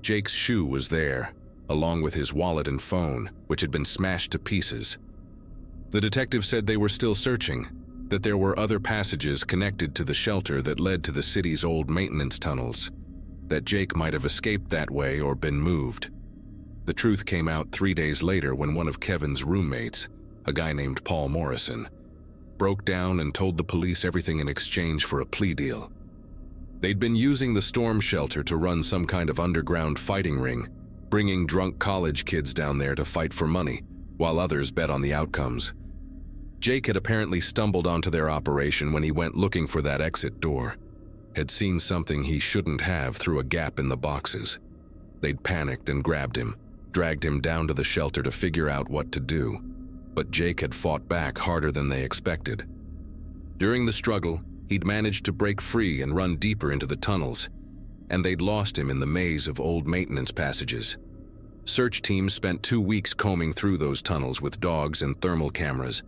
[SPEAKER 1] Jake's shoe was there, along with his wallet and phone, which had been smashed to pieces. The detective said they were still searching, that there were other passages connected to the shelter that led to the city's old maintenance tunnels, that Jake might have escaped that way or been moved. The truth came out 3 days later when one of Kevin's roommates, a guy named Paul Morrison, broke down and told the police everything in exchange for a plea deal. They'd been using the storm shelter to run some kind of underground fighting ring, bringing drunk college kids down there to fight for money, while others bet on the outcomes. Jake had apparently stumbled onto their operation when he went looking for that exit door, had seen something he shouldn't have through a gap in the boxes. They'd panicked and grabbed him, dragged him down to the shelter to figure out what to do, but Jake had fought back harder than they expected. During the struggle, he'd managed to break free and run deeper into the tunnels, and they'd lost him in the maze of old maintenance passages. Search teams spent 2 weeks combing through those tunnels with dogs and thermal cameras,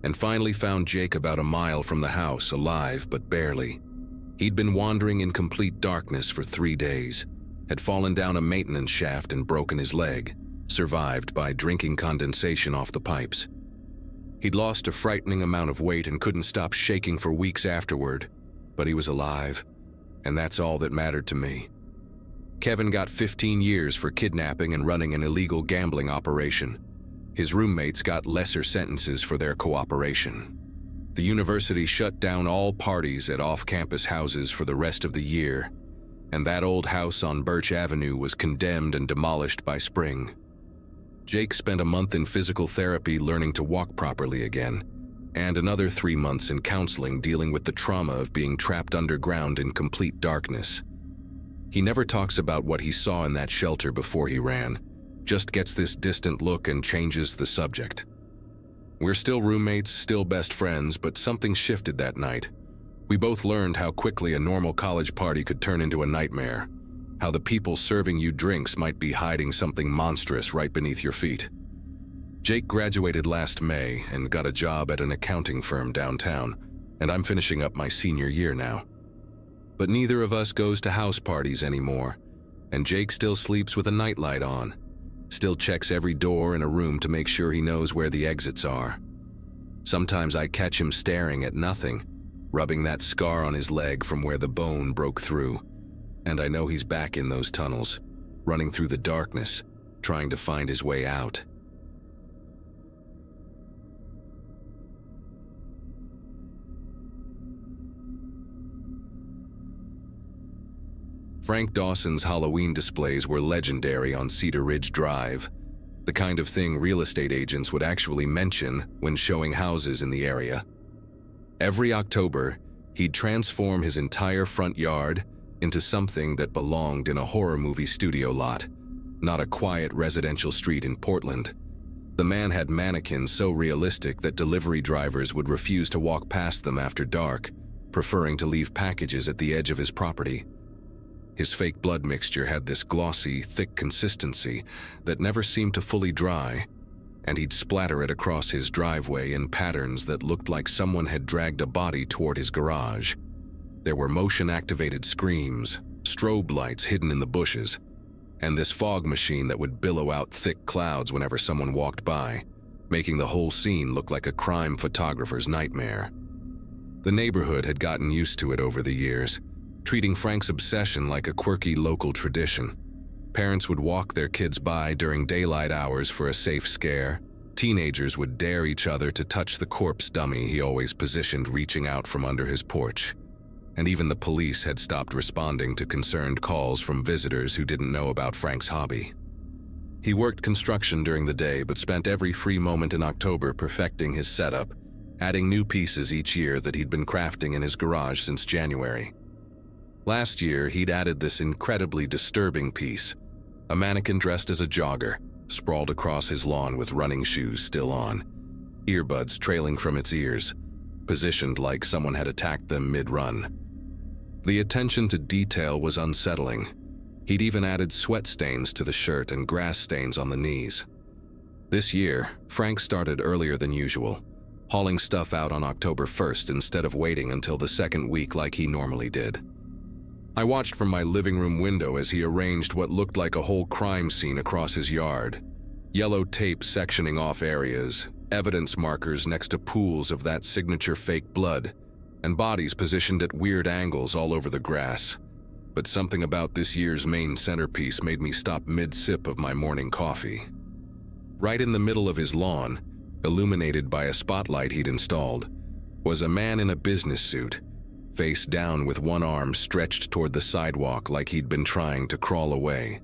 [SPEAKER 1] and finally found Jake about a mile from the house, alive but barely. He'd been wandering in complete darkness for 3 days, had fallen down a maintenance shaft and broken his leg, survived by drinking condensation off the pipes. He'd lost a frightening amount of weight and couldn't stop shaking for weeks afterward, but he was alive, and that's all that mattered to me. Kevin got 15 years for kidnapping and running an illegal gambling operation. His roommates got lesser sentences for their cooperation. The university shut down all parties at off-campus houses for the rest of the year, and that old house on Birch Avenue was condemned and demolished by spring. Jake spent a month in physical therapy learning to walk properly again, and another 3 months in counseling dealing with the trauma of being trapped underground in complete darkness. He never talks about what he saw in that shelter before he ran, just gets this distant look and changes the subject. We're still roommates, still best friends, but something shifted that night. We both learned how quickly a normal college party could turn into a nightmare, how the people serving you drinks might be hiding something monstrous right beneath your feet. Jake graduated last May and got a job at an accounting firm downtown, and I'm finishing up my senior year now. But neither of us goes to house parties anymore, and Jake still sleeps with a nightlight on, still checks every door in a room to make sure he knows where the exits are. Sometimes I catch him staring at nothing, rubbing that scar on his leg from where the bone broke through, and I know he's back in those tunnels, running through the darkness, trying to find his way out. Frank Dawson's Halloween displays were legendary on Cedar Ridge Drive, the kind of thing real estate agents would actually mention when showing houses in the area. Every October, he'd transform his entire front yard into something that belonged in a horror movie studio lot, not a quiet residential street in Portland. The man had mannequins so realistic that delivery drivers would refuse to walk past them after dark, preferring to leave packages at the edge of his property. His fake blood mixture had this glossy, thick consistency that never seemed to fully dry, and he'd splatter it across his driveway in patterns that looked like someone had dragged a body toward his garage. There were motion-activated screams, strobe lights hidden in the bushes, and this fog machine that would billow out thick clouds whenever someone walked by, making the whole scene look like a crime photographer's nightmare. The neighborhood had gotten used to it over the years, treating Frank's obsession like a quirky local tradition. Parents would walk their kids by during daylight hours for a safe scare. Teenagers would dare each other to touch the corpse dummy he always positioned reaching out from under his porch. And even the police had stopped responding to concerned calls from visitors who didn't know about Frank's hobby. He worked construction during the day but spent every free moment in October perfecting his setup, adding new pieces each year that he'd been crafting in his garage since January. Last year, he'd added this incredibly disturbing piece, a mannequin dressed as a jogger, sprawled across his lawn with running shoes still on, earbuds trailing from its ears, positioned like someone had attacked them mid-run. The attention to detail was unsettling. He'd even added sweat stains to the shirt and grass stains on the knees. This year, Frank started earlier than usual, hauling stuff out on October 1st instead of waiting until the second week like he normally did. I watched from my living room window as he arranged what looked like a whole crime scene across his yard. Yellow tape sectioning off areas, evidence markers next to pools of that signature fake blood, and bodies positioned at weird angles all over the grass. But something about this year's main centerpiece made me stop mid-sip of my morning coffee. Right in the middle of his lawn, illuminated by a spotlight he'd installed, was a man in a business suit, face down with one arm stretched toward the sidewalk like he'd been trying to crawl away.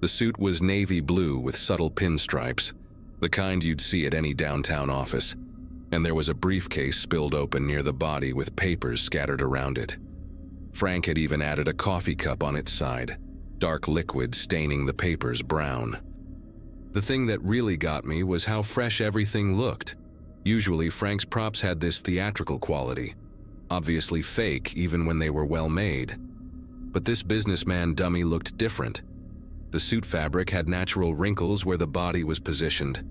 [SPEAKER 1] The suit was navy blue with subtle pinstripes, the kind you'd see at any downtown office, and there was a briefcase spilled open near the body with papers scattered around it. Frank had even added a coffee cup on its side, dark liquid staining the papers brown. The thing that really got me was how fresh everything looked. Usually, Frank's props had this theatrical quality, obviously fake even when they were well made. But this businessman dummy looked different. The suit fabric had natural wrinkles where the body was positioned.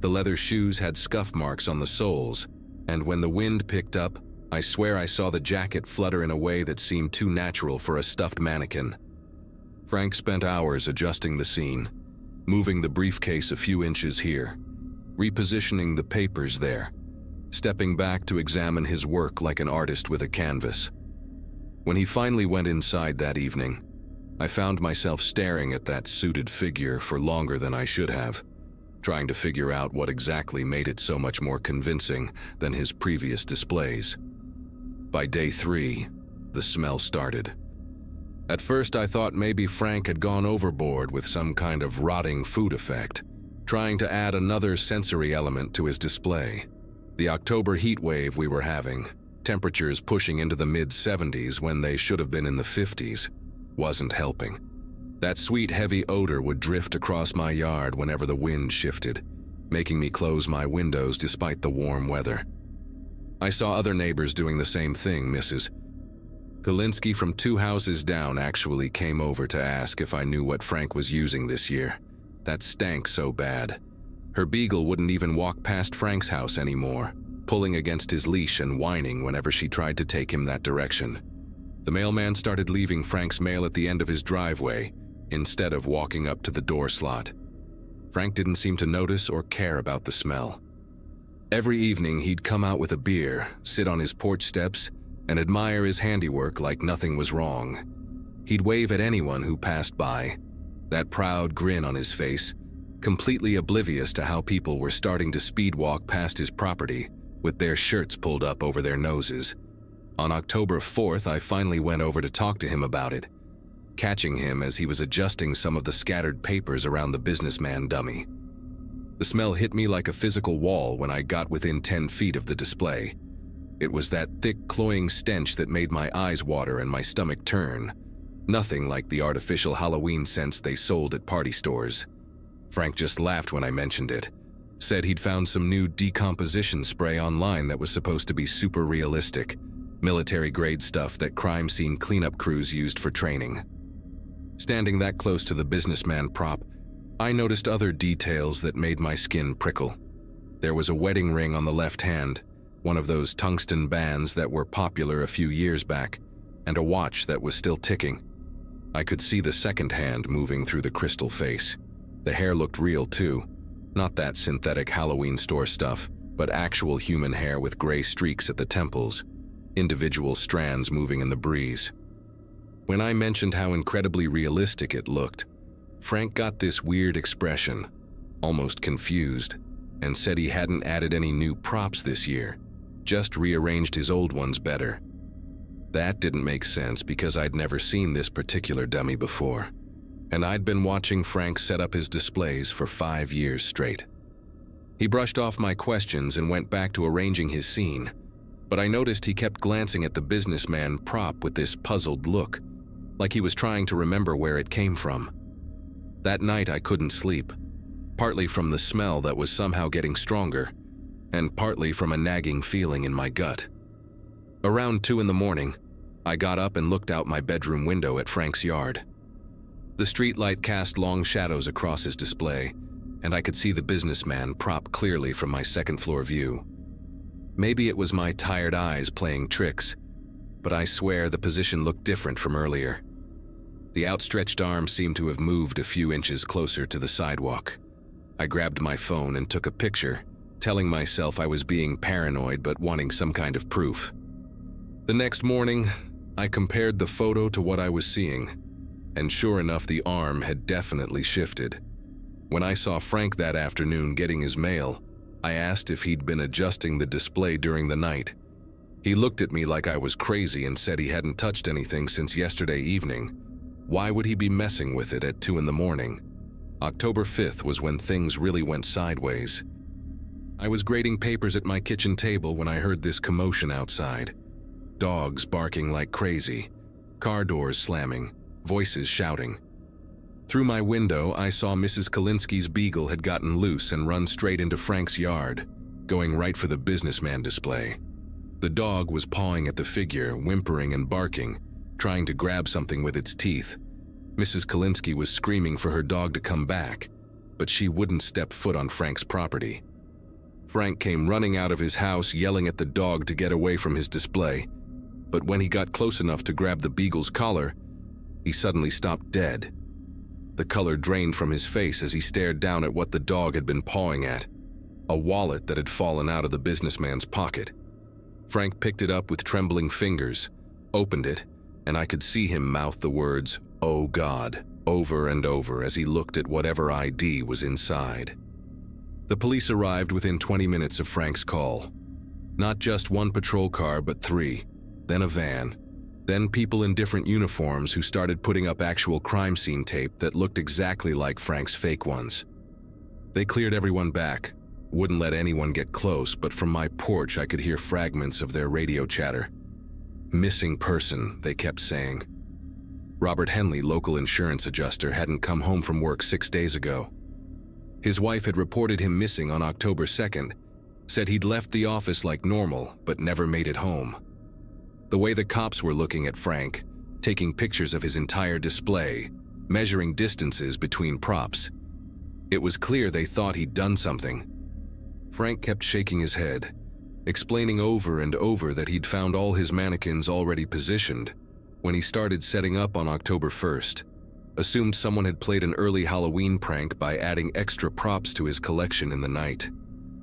[SPEAKER 1] The leather shoes had scuff marks on the soles, and when the wind picked up, I swear I saw the jacket flutter in a way that seemed too natural for a stuffed mannequin. Frank spent hours adjusting the scene, moving the briefcase a few inches here, repositioning the papers there, stepping back to examine his work like an artist with a canvas. When he finally went inside that evening, I found myself staring at that suited figure for longer than I should have, trying to figure out what exactly made it so much more convincing than his previous displays. By day 3, the smell started. At first I thought maybe Frank had gone overboard with some kind of rotting food effect, trying to add another sensory element to his display. The October heat wave we were having, temperatures pushing into the mid-70s when they should have been in the 50s, wasn't helping. That sweet heavy odor would drift across my yard whenever the wind shifted, making me close my windows despite the warm weather. I saw other neighbors doing the same thing, Mrs. Kalinsky from 2 houses down actually came over to ask if I knew what Frank was using this year. That stank so bad. Her beagle wouldn't even walk past Frank's house anymore, pulling against his leash and whining whenever she tried to take him that direction. The mailman started leaving Frank's mail at the end of his driveway, instead of walking up to the door slot. Frank didn't seem to notice or care about the smell. Every evening he'd come out with a beer, sit on his porch steps, and admire his handiwork like nothing was wrong. He'd wave at anyone who passed by, that proud grin on his face, completely oblivious to how people were starting to speed walk past his property with their shirts pulled up over their noses. On October 4th, I finally went over to talk to him about it, catching him as he was adjusting some of the scattered papers around the businessman dummy. The smell hit me like a physical wall when I got within 10 feet of the display. It was that thick, cloying stench that made my eyes water and my stomach turn. Nothing like the artificial Halloween scents they sold at party stores. Frank just laughed when I mentioned it, said he'd found some new decomposition spray online that was supposed to be super realistic, military-grade stuff that crime scene cleanup crews used for training. Standing that close to the businessman prop, I noticed other details that made my skin prickle. There was a wedding ring on the left hand, one of those tungsten bands that were popular a few years back, and a watch that was still ticking. I could see the second hand moving through the crystal face. The hair looked real too, not that synthetic Halloween store stuff, but actual human hair with gray streaks at the temples, individual strands moving in the breeze. When I mentioned how incredibly realistic it looked, Frank got this weird expression, almost confused, and said he hadn't added any new props this year, just rearranged his old ones better. That didn't make sense because I'd never seen this particular dummy before, and I'd been watching Frank set up his displays for 5 years straight. He brushed off my questions and went back to arranging his scene, but I noticed he kept glancing at the businessman prop with this puzzled look, like he was trying to remember where it came from. That night I couldn't sleep, partly from the smell that was somehow getting stronger, and partly from a nagging feeling in my gut. Around 2 in the morning, I got up and looked out my bedroom window at Frank's yard. The streetlight cast long shadows across his display, and I could see the businessman prop clearly from my second-floor view. Maybe it was my tired eyes playing tricks, but I swear the position looked different from earlier. The outstretched arm seemed to have moved a few inches closer to the sidewalk. I grabbed my phone and took a picture, telling myself I was being paranoid but wanting some kind of proof. The next morning, I compared the photo to what I was seeing, and sure enough, the arm had definitely shifted. When I saw Frank that afternoon getting his mail, I asked if he'd been adjusting the display during the night. He looked at me like I was crazy and said he hadn't touched anything since yesterday evening. Why would he be messing with it at 2 in the morning? October 5th was when things really went sideways. I was grading papers at my kitchen table when I heard this commotion outside. Dogs barking like crazy, car doors slamming, voices shouting. Through my window, I saw Mrs. Kalinsky's beagle had gotten loose and run straight into Frank's yard, going right for the businessman display. The dog was pawing at the figure, whimpering and barking, trying to grab something with its teeth. Mrs. Kalinsky was screaming for her dog to come back, but she wouldn't step foot on Frank's property. Frank came running out of his house, yelling at the dog to get away from his display, but when he got close enough to grab the beagle's collar, he suddenly stopped dead. The color drained from his face as he stared down at what the dog had been pawing at, a wallet that had fallen out of the businessman's pocket. Frank picked it up with trembling fingers, opened it, and I could see him mouth the words, "Oh God," over and over as he looked at whatever ID was inside. The police arrived within 20 minutes of Frank's call. Not just one patrol car, but 3, then a van, then people in different uniforms who started putting up actual crime scene tape that looked exactly like Frank's fake ones. They cleared everyone back, wouldn't let anyone get close, but from my porch I could hear fragments of their radio chatter. "Missing person," they kept saying. Robert Henley, local insurance adjuster, hadn't come home from work 6 days ago. His wife had reported him missing on October 2nd, said he'd left the office like normal but never made it home. The way the cops were looking at Frank, taking pictures of his entire display, measuring distances between props, it was clear they thought he'd done something. Frank kept shaking his head, explaining over and over that he'd found all his mannequins already positioned when he started setting up on October 1st, assumed someone had played an early Halloween prank by adding extra props to his collection in the night.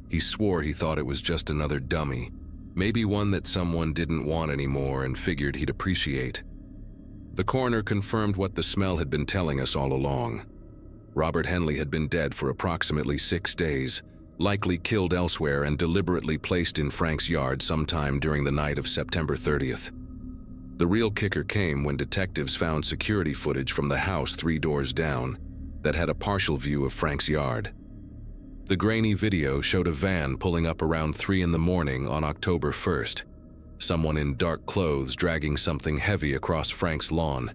[SPEAKER 1] He swore he thought it was just another dummy, maybe one that someone didn't want anymore and figured he'd appreciate. The coroner confirmed what the smell had been telling us all along. Robert Henley had been dead for approximately 6 days, likely killed elsewhere and deliberately placed in Frank's yard sometime during the night of September 30th. The real kicker came when detectives found security footage from the house 3 doors down that had a partial view of Frank's yard. The grainy video showed a van pulling up around 3 in the morning on October 1st, someone in dark clothes dragging something heavy across Frank's lawn,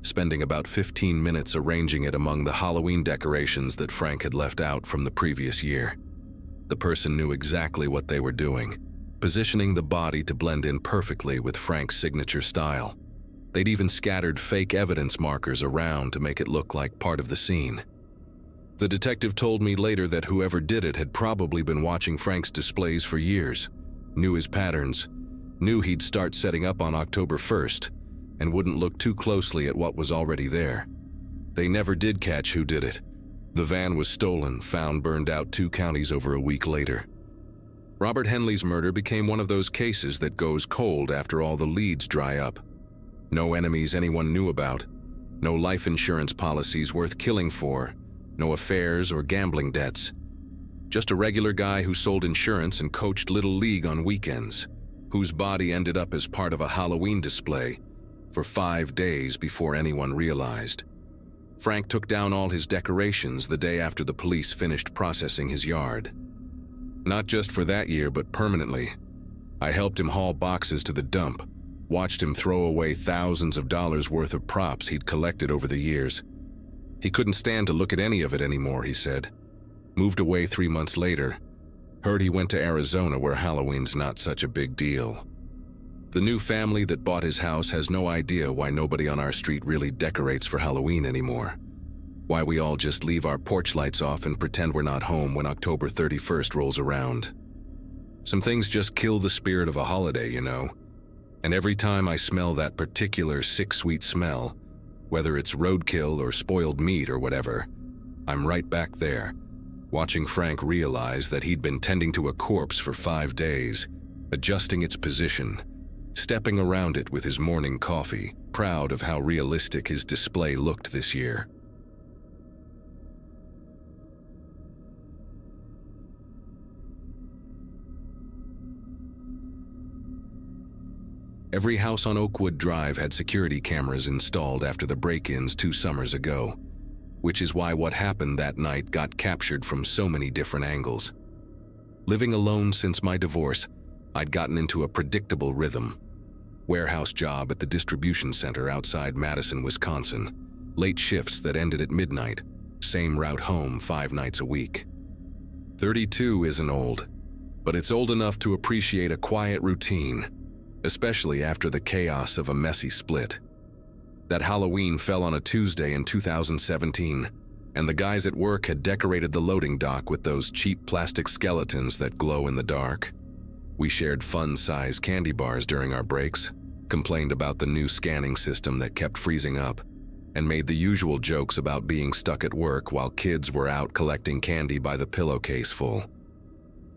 [SPEAKER 1] spending about 15 minutes arranging it among the Halloween decorations that Frank had left out from the previous year. The person knew exactly what they were doing, positioning the body to blend in perfectly with Frank's signature style. They'd even scattered fake evidence markers around to make it look like part of the scene. The detective told me later that whoever did it had probably been watching Frank's displays for years, knew his patterns, knew he'd start setting up on October 1st, and wouldn't look too closely at what was already there. They never did catch who did it. The van was stolen, found burned out 2 counties over a week later. Robert Henley's murder became one of those cases that goes cold after all the leads dry up. No enemies anyone knew about, no life insurance policies worth killing for, no affairs or gambling debts. Just a regular guy who sold insurance and coached Little League on weekends, whose body ended up as part of a Halloween display for 5 days before anyone realized. Frank took down all his decorations the day after the police finished processing his yard. Not just for that year, but permanently. I helped him haul boxes to the dump, watched him throw away thousands of dollars worth of props he'd collected over the years. He couldn't stand to look at any of it anymore, he said. Moved away 3 months later. Heard he went to Arizona where Halloween's not such a big deal. The new family that bought his house has no idea why nobody on our street really decorates for Halloween anymore. Why we all just leave our porch lights off and pretend we're not home when October 31st rolls around. Some things just kill the spirit of a holiday, you know. And every time I smell that particular sick sweet smell, whether it's roadkill or spoiled meat or whatever, I'm right back there, watching Frank realize that he'd been tending to a corpse for 5 days, adjusting its position, stepping around it with his morning coffee, proud of how realistic his display looked this year. Every house on Oakwood Drive had security cameras installed after the break-ins 2 summers ago, which is why what happened that night got captured from so many different angles. Living alone since my divorce, I'd gotten into a predictable rhythm. Warehouse job at the distribution center outside Madison, Wisconsin. Late shifts that ended at midnight. Same route home 5 nights a week. 32 isn't old, but it's old enough to appreciate a quiet routine, especially after the chaos of a messy split. That Halloween fell on a Tuesday in 2017, and the guys at work had decorated the loading dock with those cheap plastic skeletons that glow in the dark. We shared fun-size candy bars during our breaks, complained about the new scanning system that kept freezing up, and made the usual jokes about being stuck at work while kids were out collecting candy by the pillowcase full.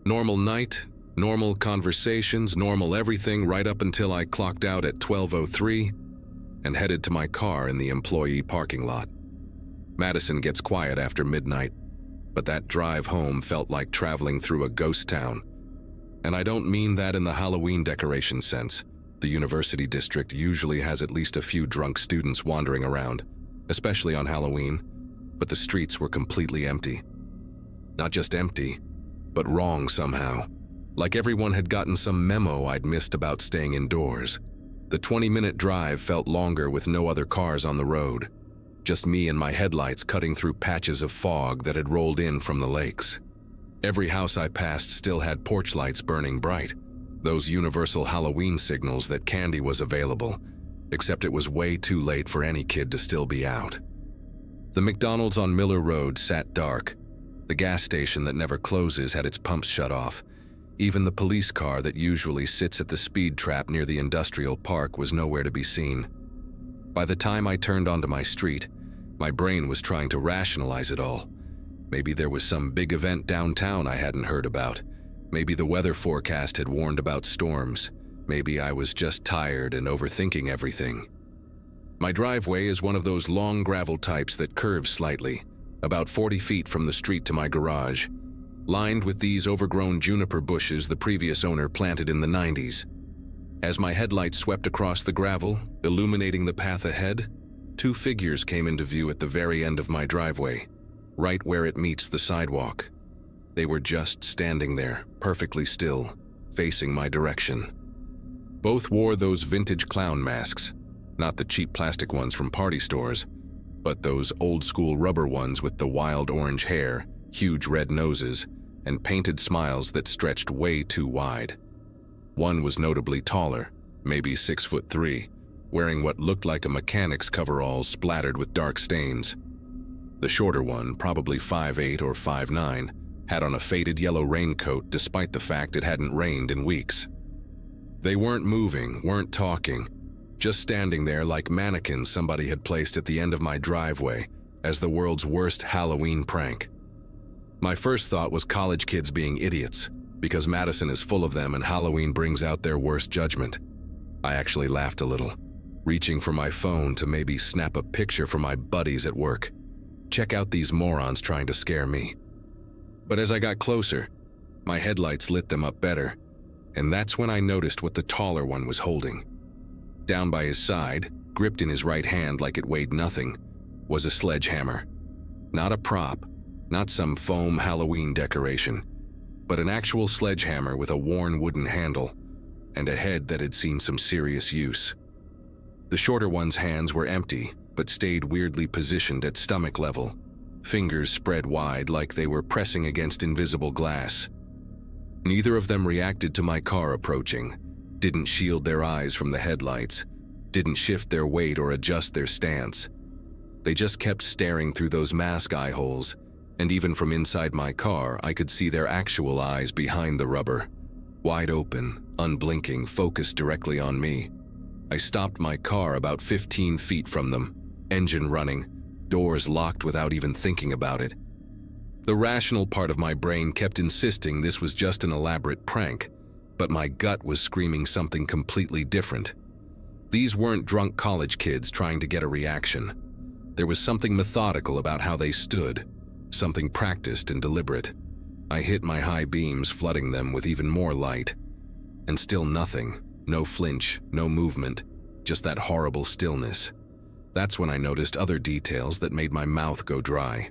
[SPEAKER 1] Normal night, normal conversations, normal everything right up until I clocked out at 12:03 and headed to my car in the employee parking lot. Madison gets quiet after midnight, but that drive home felt like traveling through a ghost town. And I don't mean that in the Halloween decoration sense. The university district usually has at least a few drunk students wandering around, especially on Halloween, but the streets were completely empty. Not just empty, but wrong somehow. Like everyone had gotten some memo I'd missed about staying indoors. The 20-minute drive felt longer with no other cars on the road. Just me and my headlights cutting through patches of fog that had rolled in from the lakes. Every house I passed still had porch lights burning bright, those universal Halloween signals that candy was available, except it was way too late for any kid to still be out. The McDonald's on Miller Road sat dark. The gas station that never closes had its pumps shut off. Even the police car that usually sits at the speed trap near the industrial park was nowhere to be seen. By the time I turned onto my street, my brain was trying to rationalize it all. Maybe there was some big event downtown I hadn't heard about. Maybe the weather forecast had warned about storms. Maybe I was just tired and overthinking everything. My driveway is one of those long gravel types that curves slightly, about 40 feet from the street to my garage, lined with these overgrown juniper bushes the previous owner planted in the 90s. As my headlights swept across the gravel, illuminating the path ahead, 2 figures came into view at the very end of my driveway, right where it meets the sidewalk. They were just standing there, perfectly still, facing my direction. Both wore those vintage clown masks, not the cheap plastic ones from party stores, but those old-school rubber ones with the wild orange hair, huge red noses, and painted smiles that stretched way too wide. One was notably taller, maybe 6'3", wearing what looked like a mechanic's coveralls splattered with dark stains. The shorter one, probably 5'8" or 5'9", had on a faded yellow raincoat despite the fact it hadn't rained in weeks. They weren't moving, weren't talking, just standing there like mannequins somebody had placed at the end of my driveway as the world's worst Halloween prank. My first thought was college kids being idiots, because Madison is full of them and Halloween brings out their worst judgment. I actually laughed a little, reaching for my phone to maybe snap a picture for my buddies at work. Check out these morons trying to scare me. But as I got closer, my headlights lit them up better, and that's when I noticed what the taller one was holding. Down by his side, gripped in his right hand like it weighed nothing, was a sledgehammer. Not a prop, not some foam Halloween decoration, but an actual sledgehammer with a worn wooden handle and a head that had seen some serious use. The shorter one's hands were empty, but stayed weirdly positioned at stomach level, fingers spread wide like they were pressing against invisible glass. Neither of them reacted to my car approaching, didn't shield their eyes from the headlights, didn't shift their weight or adjust their stance. They just kept staring through those mask eye holes, and even from inside my car, I could see their actual eyes behind the rubber, wide open, unblinking, focused directly on me. I stopped my car about 15 feet from them, engine running, doors locked without even thinking about it. The rational part of my brain kept insisting this was just an elaborate prank, but my gut was screaming something completely different. These weren't drunk college kids trying to get a reaction. There was something methodical about how they stood, something practiced and deliberate. I hit my high beams, flooding them with even more light. And still nothing. No flinch, no movement, just that horrible stillness. That's when I noticed other details that made my mouth go dry.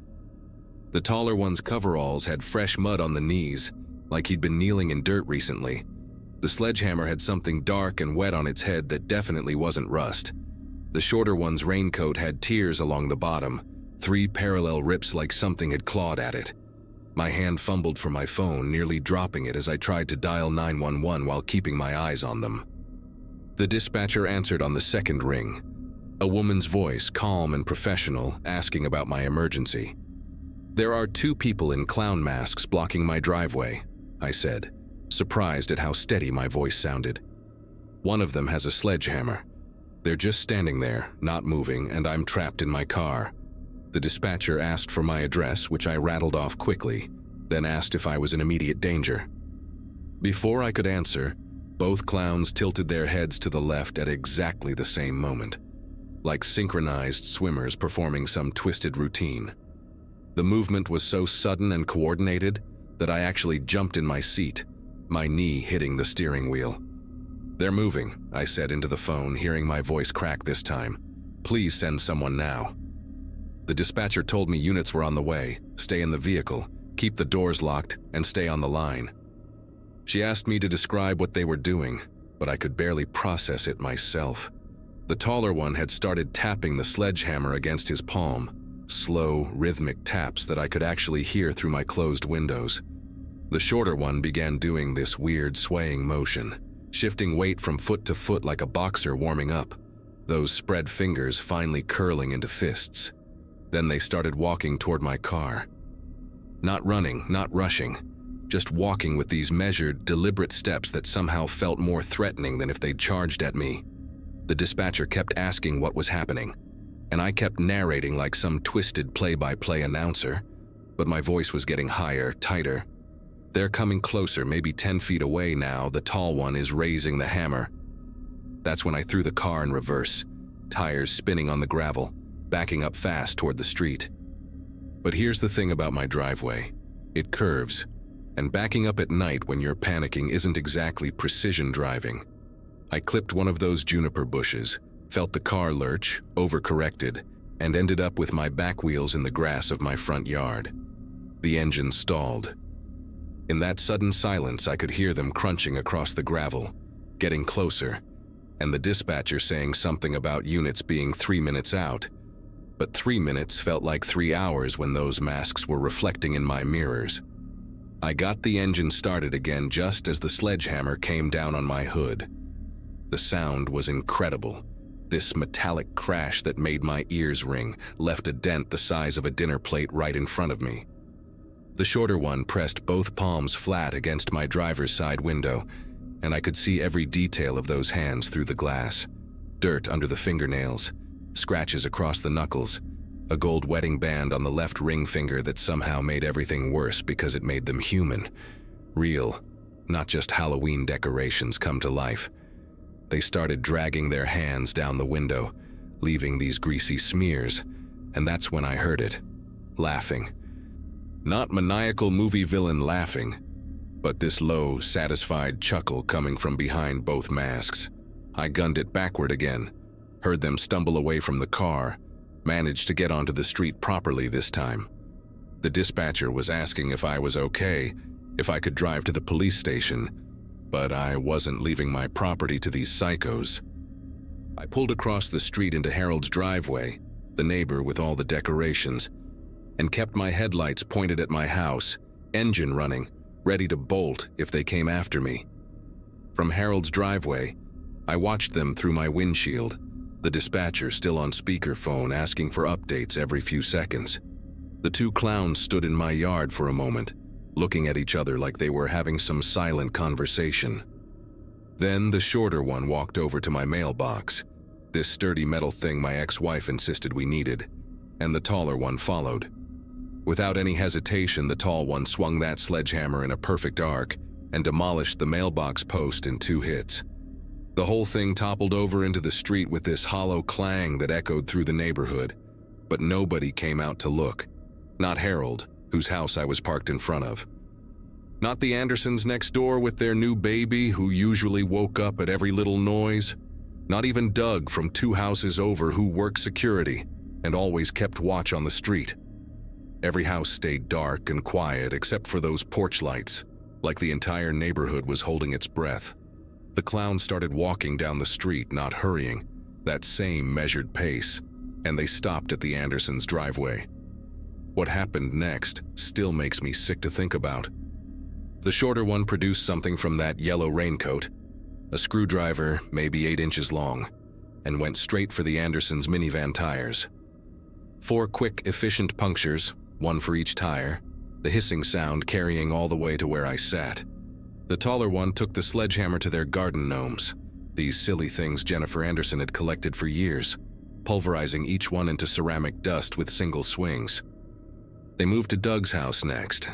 [SPEAKER 1] The taller one's coveralls had fresh mud on the knees, like he'd been kneeling in dirt recently. The sledgehammer had something dark and wet on its head that definitely wasn't rust. The shorter one's raincoat had tears along the bottom, 3 parallel rips like something had clawed at it. My hand fumbled for my phone, nearly dropping it as I tried to dial 911 while keeping my eyes on them. The dispatcher answered on the second ring. A woman's voice, calm and professional, asking about my emergency. "There are 2 people in clown masks blocking my driveway," I said, surprised at how steady my voice sounded. "One of them has a sledgehammer. They're just standing there, not moving, and I'm trapped in my car." The dispatcher asked for my address, which I rattled off quickly, then asked if I was in immediate danger. Before I could answer, both clowns tilted their heads to the left at exactly the same moment, like synchronized swimmers performing some twisted routine. The movement was so sudden and coordinated that I actually jumped in my seat, my knee hitting the steering wheel. "They're moving," I said into the phone, hearing my voice crack this time. "Please send someone now." The dispatcher told me units were on the way, stay in the vehicle, keep the doors locked, and stay on the line. She asked me to describe what they were doing, but I could barely process it myself. The taller one had started tapping the sledgehammer against his palm, slow, rhythmic taps that I could actually hear through my closed windows. The shorter one began doing this weird swaying motion, shifting weight from foot to foot like a boxer warming up, those spread fingers finally curling into fists. Then they started walking toward my car. Not running, not rushing, just walking with these measured, deliberate steps that somehow felt more threatening than if they'd charged at me. The dispatcher kept asking what was happening, and I kept narrating like some twisted play-by-play announcer, but my voice was getting higher, tighter. "They're coming closer, maybe 10 feet away now. The tall one is raising the hammer." That's when I threw the car in reverse, tires spinning on the gravel, backing up fast toward the street. But here's the thing about my driveway. It curves, and backing up at night when you're panicking isn't exactly precision driving. I clipped one of those juniper bushes, felt the car lurch, overcorrected, and ended up with my back wheels in the grass of my front yard. The engine stalled. In that sudden silence, I could hear them crunching across the gravel, getting closer, and the dispatcher saying something about units being 3 minutes out. But 3 minutes felt like 3 hours when those masks were reflecting in my mirrors. I got the engine started again just as the sledgehammer came down on my hood. The sound was incredible. This metallic crash that made my ears ring left a dent the size of a dinner plate right in front of me. The shorter one pressed both palms flat against my driver's side window, and I could see every detail of those hands through the glass. Dirt under the fingernails, scratches across the knuckles, a gold wedding band on the left ring finger that somehow made everything worse because it made them human, real, not just Halloween decorations come to life. They started dragging their hands down the window, leaving these greasy smears, and that's when I heard it, laughing. Not maniacal movie villain laughing, but this low, satisfied chuckle coming from behind both masks. I gunned it backward again, heard them stumble away from the car, managed to get onto the street properly this time. The dispatcher was asking if I was okay, if I could drive to the police station, but I wasn't leaving my property to these psychos. I pulled across the street into Harold's driveway, the neighbor with all the decorations, and kept my headlights pointed at my house, engine running, ready to bolt if they came after me. From Harold's driveway, I watched them through my windshield, the dispatcher still on speakerphone asking for updates every few seconds. The 2 clowns stood in my yard for a moment, looking at each other like they were having some silent conversation. Then the shorter one walked over to my mailbox, this sturdy metal thing my ex-wife insisted we needed, and the taller one followed. Without any hesitation, the tall one swung that sledgehammer in a perfect arc and demolished the mailbox post in 2 hits. The whole thing toppled over into the street with this hollow clang that echoed through the neighborhood, but nobody came out to look. Not Harold, whose house I was parked in front of. Not the Andersons next door with their new baby who usually woke up at every little noise. Not even Doug from 2 houses over who worked security and always kept watch on the street. Every house stayed dark and quiet except for those porch lights, like the entire neighborhood was holding its breath. The clowns started walking down the street, not hurrying, that same measured pace, and they stopped at the Andersons' driveway. What happened next still makes me sick to think about. The shorter one produced something from that yellow raincoat, a screwdriver maybe 8 inches long, and went straight for the Andersons' minivan tires. 4 quick, efficient punctures, 1 for each tire, the hissing sound carrying all the way to where I sat. The taller one took the sledgehammer to their garden gnomes, these silly things Jennifer Anderson had collected for years, pulverizing each one into ceramic dust with single swings. They moved to Doug's house next,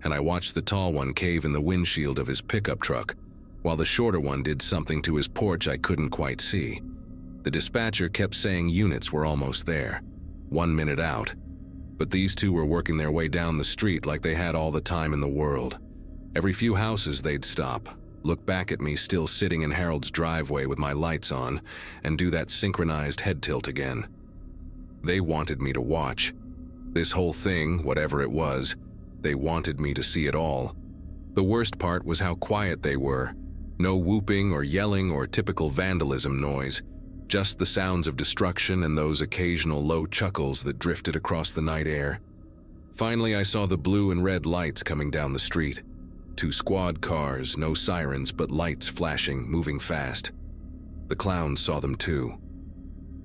[SPEAKER 1] and I watched the tall one cave in the windshield of his pickup truck, while the shorter one did something to his porch I couldn't quite see. The dispatcher kept saying units were almost there, 1 minute out, but these 2 were working their way down the street like they had all the time in the world. Every few houses they'd stop, look back at me still sitting in Harold's driveway with my lights on, and do that synchronized head tilt again. They wanted me to watch. This whole thing, whatever it was, they wanted me to see it all. The worst part was how quiet they were. No whooping or yelling or typical vandalism noise, just the sounds of destruction and those occasional low chuckles that drifted across the night air. Finally, I saw the blue and red lights coming down the street. 2 squad cars, no sirens, but lights flashing, moving fast. The clowns saw them too.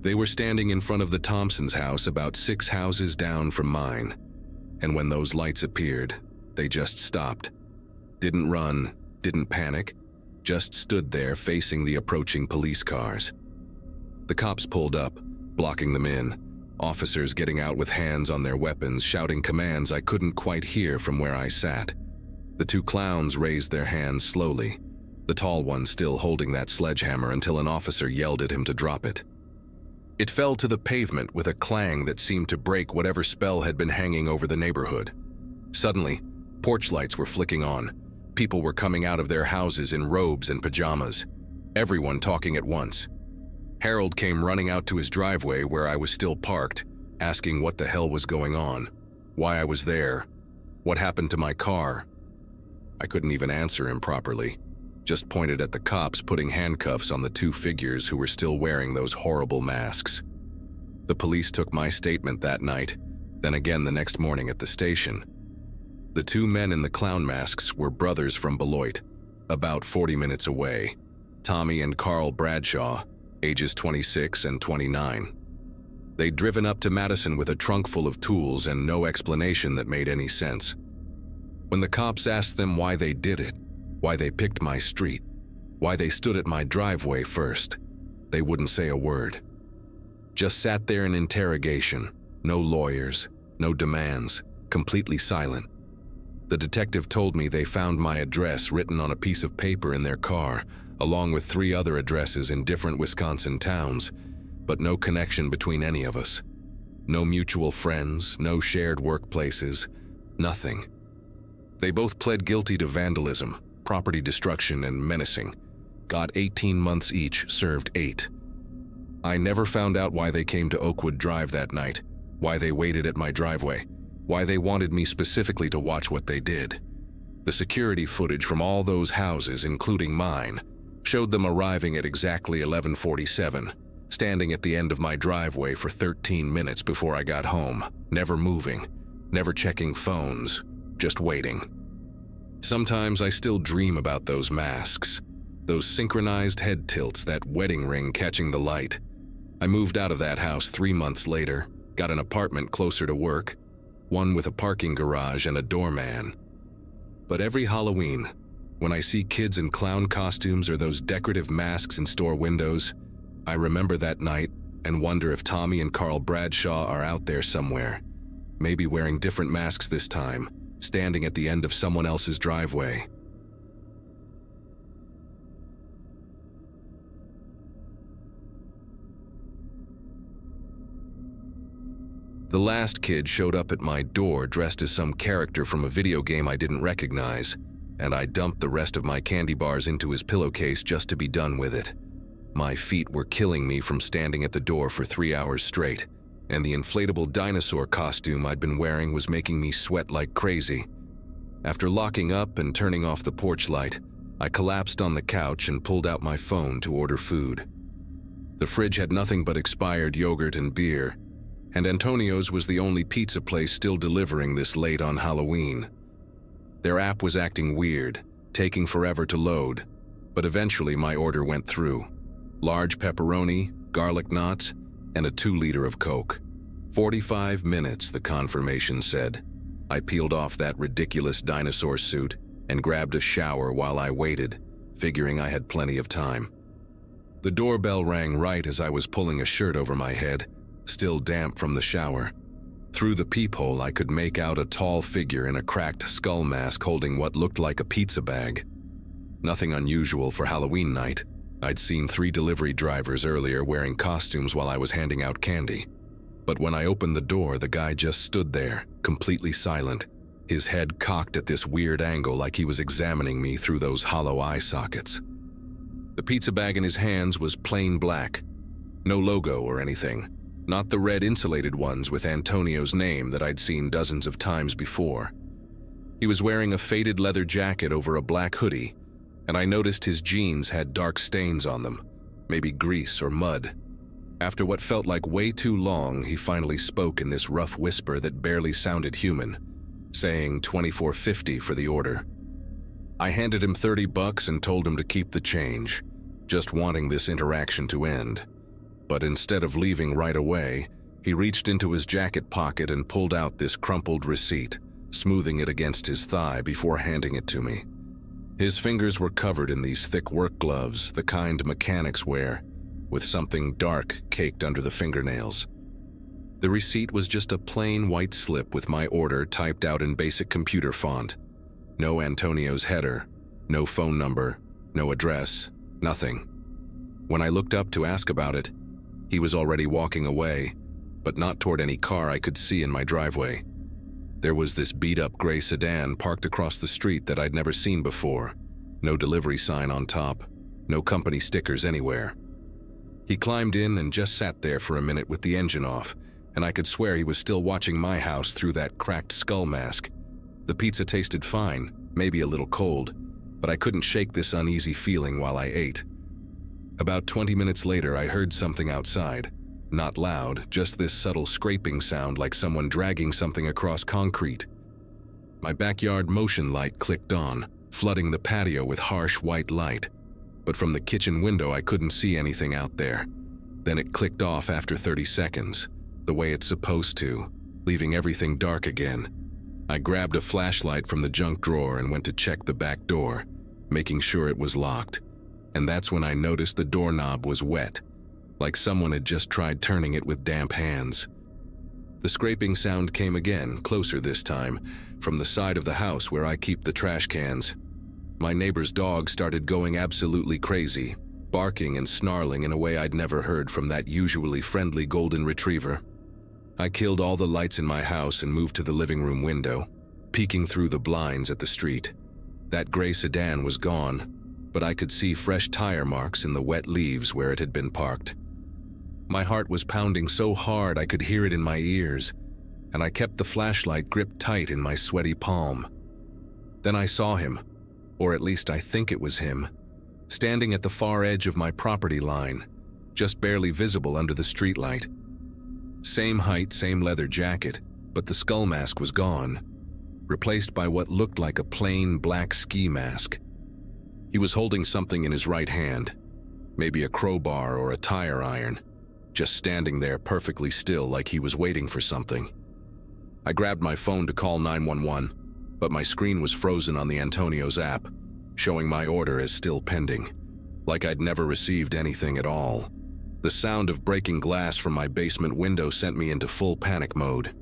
[SPEAKER 1] They were standing in front of the Thompsons' house about 6 houses down from mine. And when those lights appeared, they just stopped. Didn't run, didn't panic, just stood there facing the approaching police cars. The cops pulled up, blocking them in, officers getting out with hands on their weapons, shouting commands I couldn't quite hear from where I sat. The 2 clowns raised their hands slowly, the tall one still holding that sledgehammer until an officer yelled at him to drop it. It fell to the pavement with a clang that seemed to break whatever spell had been hanging over the neighborhood. Suddenly, porch lights were flicking on. People were coming out of their houses in robes and pajamas, everyone talking at once. Harold came running out to his driveway where I was still parked, asking what the hell was going on, why I was there, what happened to my car. I couldn't even answer him properly, just pointed at the cops putting handcuffs on the 2 figures who were still wearing those horrible masks. The police took my statement that night, then again the next morning at the station. The 2 men in the clown masks were brothers from Beloit, about 40 minutes away, Tommy and Carl Bradshaw, ages 26 and 29. They'd driven up to Madison with a trunk full of tools and no explanation that made any sense. When the cops asked them why they did it, why they picked my street, why they stood at my driveway first, they wouldn't say a word. Just sat there in interrogation, no lawyers, no demands, completely silent. The detective told me they found my address written on a piece of paper in their car, along with 3 other addresses in different Wisconsin towns, but no connection between any of us. No mutual friends, no shared workplaces, nothing. They both pled guilty to vandalism, property destruction, and menacing. Got 18 months each, served 8. I never found out why they came to Oakwood Drive that night, why they waited at my driveway, why they wanted me specifically to watch what they did. The security footage from all those houses, including mine, showed them arriving at exactly 11:47, standing at the end of my driveway for 13 minutes before I got home, never moving, never checking phones, just waiting. Sometimes I still dream about those masks, those synchronized head tilts, that wedding ring catching the light. I moved out of that house 3 months later, got an apartment closer to work, one with a parking garage and a doorman. But every Halloween, when I see kids in clown costumes or those decorative masks in store windows, I remember that night and wonder if Tommy and Carl Bradshaw are out there somewhere. maybe wearing different masks this time, standing at the end of someone else's driveway. The last kid showed up at my door dressed as some character from a video game I didn't recognize, and I dumped the rest of my candy bars into his pillowcase just to be done with it. My feet were killing me from standing at the door for 3 hours straight, and the inflatable dinosaur costume I'd been wearing was making me sweat like crazy. After locking up and turning off the porch light, I collapsed on the couch and pulled out my phone to order food. The fridge had nothing but expired yogurt and beer, and Antonio's was the only pizza place still delivering this late on Halloween. Their app was acting weird, taking forever to load, but eventually my order went through. Large pepperoni, garlic knots, and a 2-liter of Coke. 45 minutes, the confirmation said. I peeled off that ridiculous dinosaur suit and grabbed a shower while I waited, figuring I had plenty of time. The doorbell rang right as I was pulling a shirt over my head, still damp from the shower. Through the peephole, I could make out a tall figure in a cracked skull mask holding what looked like a pizza bag. Nothing unusual for Halloween night. I'd seen 3 delivery drivers earlier wearing costumes while I was handing out candy. But when I opened the door, the guy just stood there, completely silent, his head cocked at this weird angle like he was examining me through those hollow eye sockets. The pizza bag in his hands was plain black. No logo or anything. Not the red insulated ones with Antonio's name that I'd seen dozens of times before. He was wearing a faded leather jacket over a black hoodie, and I noticed his jeans had dark stains on them, maybe grease or mud. After what felt like way too long, he finally spoke in this rough whisper that barely sounded human, saying $24.50 for the order. I handed him $30 and told him to keep the change, just wanting this interaction to end. But instead of leaving right away, he reached into his jacket pocket and pulled out this crumpled receipt, smoothing it against his thigh before handing it to me. His fingers were covered in these thick work gloves, the kind mechanics wear, with something dark caked under the fingernails. The receipt was just a plain white slip with my order typed out in basic computer font. No Antonio's header, no phone number, no address, nothing. When I looked up to ask about it, he was already walking away, but not toward any car I could see in my driveway. There was this beat-up gray sedan parked across the street that I'd never seen before. No delivery sign on top, no company stickers anywhere. He climbed in and just sat there for a minute with the engine off, and I could swear he was still watching my house through that cracked skull mask. The pizza tasted fine, maybe a little cold, but I couldn't shake this uneasy feeling while I ate. About 20 minutes later, I heard something outside. Not loud, just this subtle scraping sound like someone dragging something across concrete. My backyard motion light clicked on, flooding the patio with harsh white light. But from the kitchen window, I couldn't see anything out there. Then it clicked off after 30 seconds, the way it's supposed to, leaving everything dark again. I grabbed a flashlight from the junk drawer and went to check the back door, making sure it was locked. And that's when I noticed the doorknob was wet, like someone had just tried turning it with damp hands. The scraping sound came again, closer this time, from the side of the house where I keep the trash cans. My neighbor's dog started going absolutely crazy, barking and snarling in a way I'd never heard from that usually friendly golden retriever. I killed all the lights in my house and moved to the living room window, peeking through the blinds at the street. That gray sedan was gone, but I could see fresh tire marks in the wet leaves where it had been parked. My heart was pounding so hard I could hear it in my ears, and I kept the flashlight gripped tight in my sweaty palm. Then I saw him, or at least I think it was him, standing at the far edge of my property line, just barely visible under the streetlight. Same height, same leather jacket, but the skull mask was gone, replaced by what looked like a plain black ski mask. He was holding something in his right hand, maybe a crowbar or a tire iron, just standing there perfectly still like he was waiting for something. I grabbed my phone to call 911, but my screen was frozen on the Antonio's app, showing my order as still pending, like I'd never received anything at all. The sound of breaking glass from my basement window sent me into full panic mode.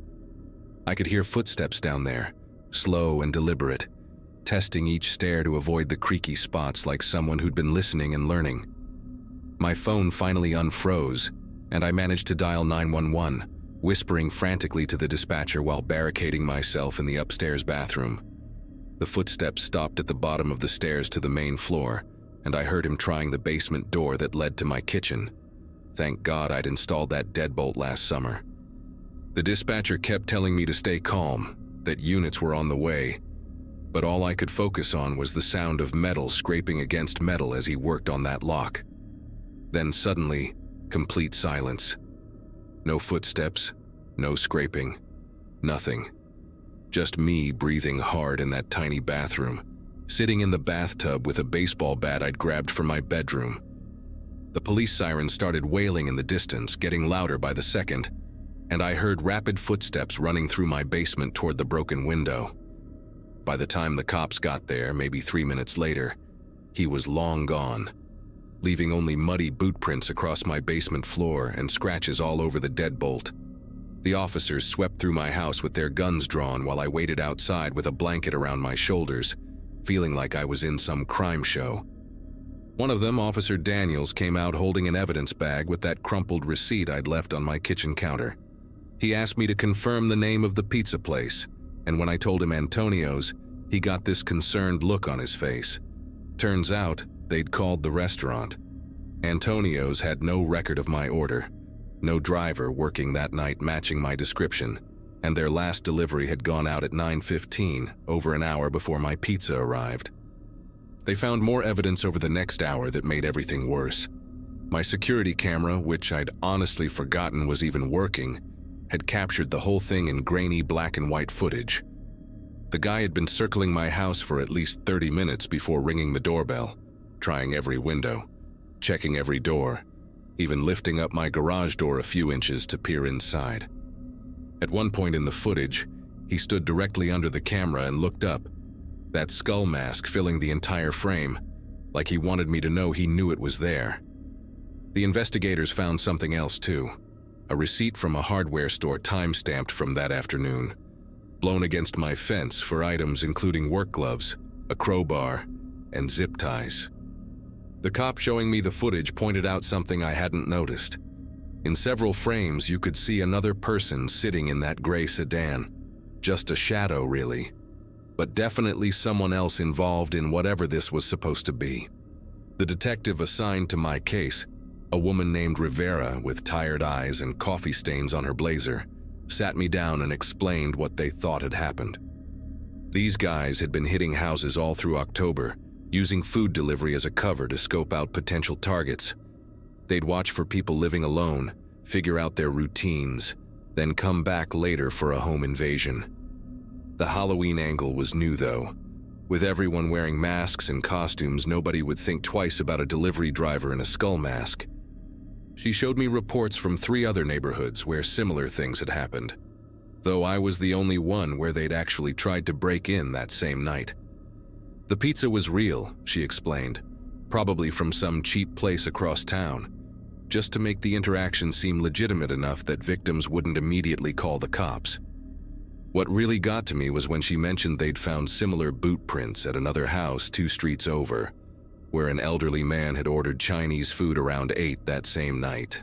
[SPEAKER 1] I could hear footsteps down there, slow and deliberate, testing each stair to avoid the creaky spots like someone who'd been listening and learning. My phone finally unfroze, and I managed to dial 911, whispering frantically to the dispatcher while barricading myself in the upstairs bathroom. The footsteps stopped at the bottom of the stairs to the main floor, and I heard him trying the basement door that led to my kitchen. Thank God I'd installed that deadbolt last summer. The dispatcher kept telling me to stay calm, that units were on the way, but all I could focus on was the sound of metal scraping against metal as he worked on that lock. Then suddenly, complete silence. No footsteps, no scraping, nothing. Just me breathing hard in that tiny bathroom, sitting in the bathtub with a baseball bat I'd grabbed from my bedroom. The police siren started wailing in the distance, getting louder by the second, and I heard rapid footsteps running through my basement toward the broken window. By the time the cops got there, maybe 3 minutes later, he was long gone, leaving only muddy boot prints across my basement floor and scratches all over the deadbolt. The officers swept through my house with their guns drawn while I waited outside with a blanket around my shoulders, feeling like I was in some crime show. One of them, Officer Daniels, came out holding an evidence bag with that crumpled receipt I'd left on my kitchen counter. He asked me to confirm the name of the pizza place, and when I told him Antonio's, he got this concerned look on his face. Turns out, they'd called the restaurant. Antonio's had no record of my order, no driver working that night matching my description, and their last delivery had gone out at 9:15, over an hour before my pizza arrived. They found more evidence over the next hour that made everything worse. My security camera, which I'd honestly forgotten was even working, had captured the whole thing in grainy black and white footage. The guy had been circling my house for at least 30 minutes before ringing the doorbell, trying every window, checking every door, even lifting up my garage door a few inches to peer inside. At one point in the footage, he stood directly under the camera and looked up, that skull mask filling the entire frame, like he wanted me to know he knew it was there. The investigators found something else too, a receipt from a hardware store time-stamped from that afternoon, blown against my fence for items including work gloves, a crowbar, and zip ties. The cop showing me the footage pointed out something I hadn't noticed. In several frames, you could see another person sitting in that gray sedan. Just a shadow, really, but definitely someone else involved in whatever this was supposed to be. The detective assigned to my case, a woman named Rivera with tired eyes and coffee stains on her blazer, sat me down and explained what they thought had happened. These guys had been hitting houses all through October, using food delivery as a cover to scope out potential targets. They'd watch for people living alone, figure out their routines, then come back later for a home invasion. The Halloween angle was new, though. With everyone wearing masks and costumes, nobody would think twice about a delivery driver in a skull mask. She showed me reports from 3 other neighborhoods where similar things had happened, though I was the only one where they'd actually tried to break in that same night. The pizza was real, she explained, probably from some cheap place across town, just to make the interaction seem legitimate enough that victims wouldn't immediately call the cops. What really got to me was when she mentioned they'd found similar boot prints at another house 2 streets over, where an elderly man had ordered Chinese food around 8 that same night.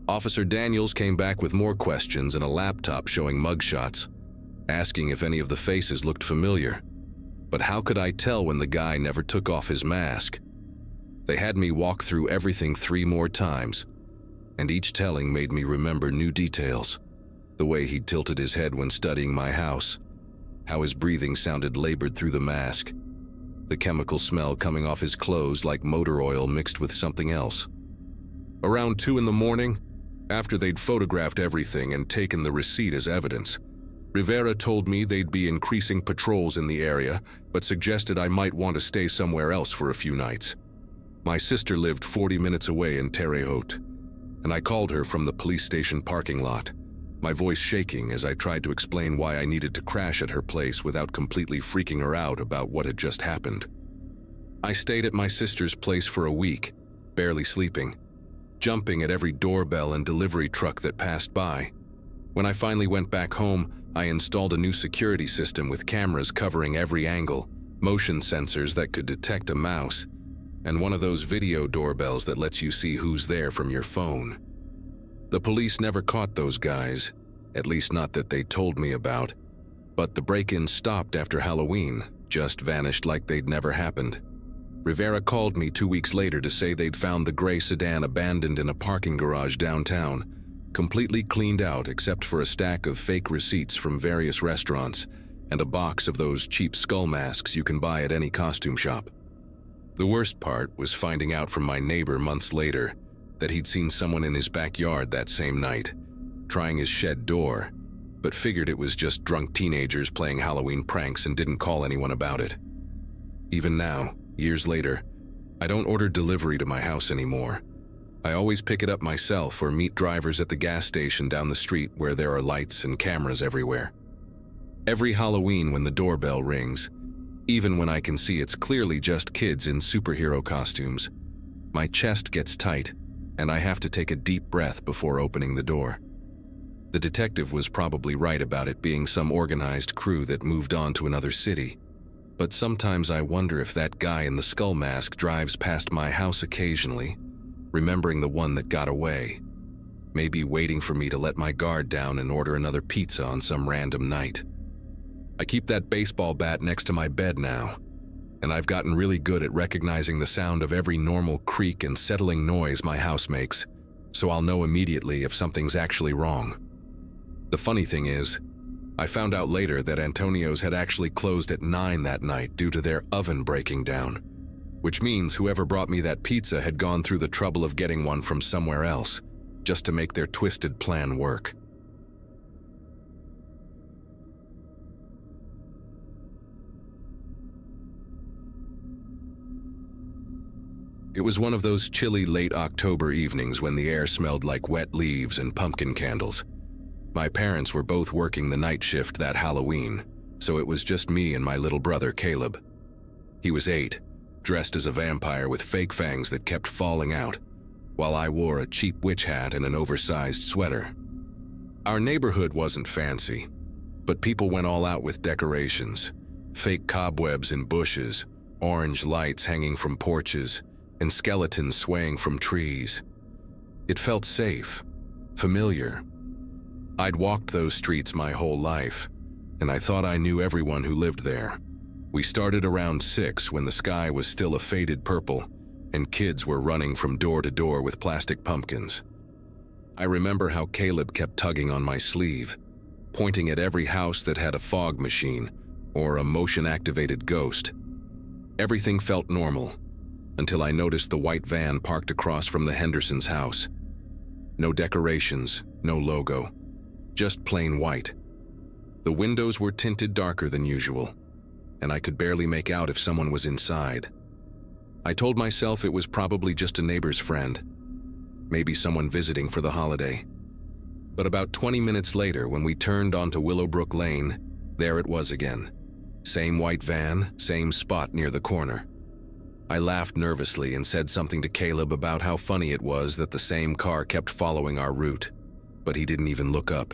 [SPEAKER 1] Officer Daniels came back with more questions and a laptop showing mugshots, asking if any of the faces looked familiar. But how could I tell when the guy never took off his mask? They had me walk through everything 3 more times, and each telling made me remember new details. The way he'd tilted his head when studying my house, how his breathing sounded labored through the mask, the chemical smell coming off his clothes like motor oil mixed with something else. Around 2 in the morning, after they'd photographed everything and taken the receipt as evidence, Rivera told me they'd be increasing patrols in the area, but suggested I might want to stay somewhere else for a few nights. My sister lived 40 minutes away in Terre Haute, and I called her from the police station parking lot, my voice shaking as I tried to explain why I needed to crash at her place without completely freaking her out about what had just happened. I stayed at my sister's place for a week, barely sleeping, jumping at every doorbell and delivery truck that passed by. When I finally went back home, I installed a new security system with cameras covering every angle, motion sensors that could detect a mouse, and one of those video doorbells that lets you see who's there from your phone. The police never caught those guys, at least not that they told me about, but the break-in stopped after Halloween, just vanished like they'd never happened. Rivera called me 2 weeks later to say they'd found the gray sedan abandoned in a parking garage downtown, completely cleaned out except for a stack of fake receipts from various restaurants and a box of those cheap skull masks you can buy at any costume shop. The worst part was finding out from my neighbor months later that he'd seen someone in his backyard that same night, trying his shed door, but figured it was just drunk teenagers playing Halloween pranks and didn't call anyone about it. Even now, years later, I don't order delivery to my house anymore. I always pick it up myself or meet drivers at the gas station down the street where there are lights and cameras everywhere. Every Halloween when the doorbell rings, even when I can see it's clearly just kids in superhero costumes, my chest gets tight and I have to take a deep breath before opening the door. The detective was probably right about it being some organized crew that moved on to another city, but sometimes I wonder if that guy in the skull mask drives past my house occasionally, remembering the one that got away, maybe waiting for me to let my guard down and order another pizza on some random night. I keep that baseball bat next to my bed now, and I've gotten really good at recognizing the sound of every normal creak and settling noise my house makes, so I'll know immediately if something's actually wrong. The funny thing is, I found out later that Antonio's had actually closed at 9 that night due to their oven breaking down, which means whoever brought me that pizza had gone through the trouble of getting one from somewhere else, just to make their twisted plan work. It was one of those chilly late October evenings when the air smelled like wet leaves and pumpkin candles. My parents were both working the night shift that Halloween, so it was just me and my little brother Caleb. He was 8, dressed as a vampire with fake fangs that kept falling out, while I wore a cheap witch hat and an oversized sweater. Our neighborhood wasn't fancy, but people went all out with decorations, fake cobwebs in bushes, orange lights hanging from porches, and skeletons swaying from trees. It felt safe, familiar. I'd walked those streets my whole life, and I thought I knew everyone who lived there. We started around 6 when the sky was still a faded purple, and kids were running from door to door with plastic pumpkins. I remember how Caleb kept tugging on my sleeve, pointing at every house that had a fog machine or a motion-activated ghost. Everything felt normal, until I noticed the white van parked across from the Hendersons' house. No decorations, no logo, just plain white. The windows were tinted darker than usual, and I could barely make out if someone was inside. I told myself it was probably just a neighbor's friend, maybe someone visiting for the holiday. But about 20 minutes later, when we turned onto Willowbrook Lane, there it was again. Same white van, same spot near the corner. I laughed nervously and said something to Caleb about how funny it was that the same car kept following our route, but he didn't even look up.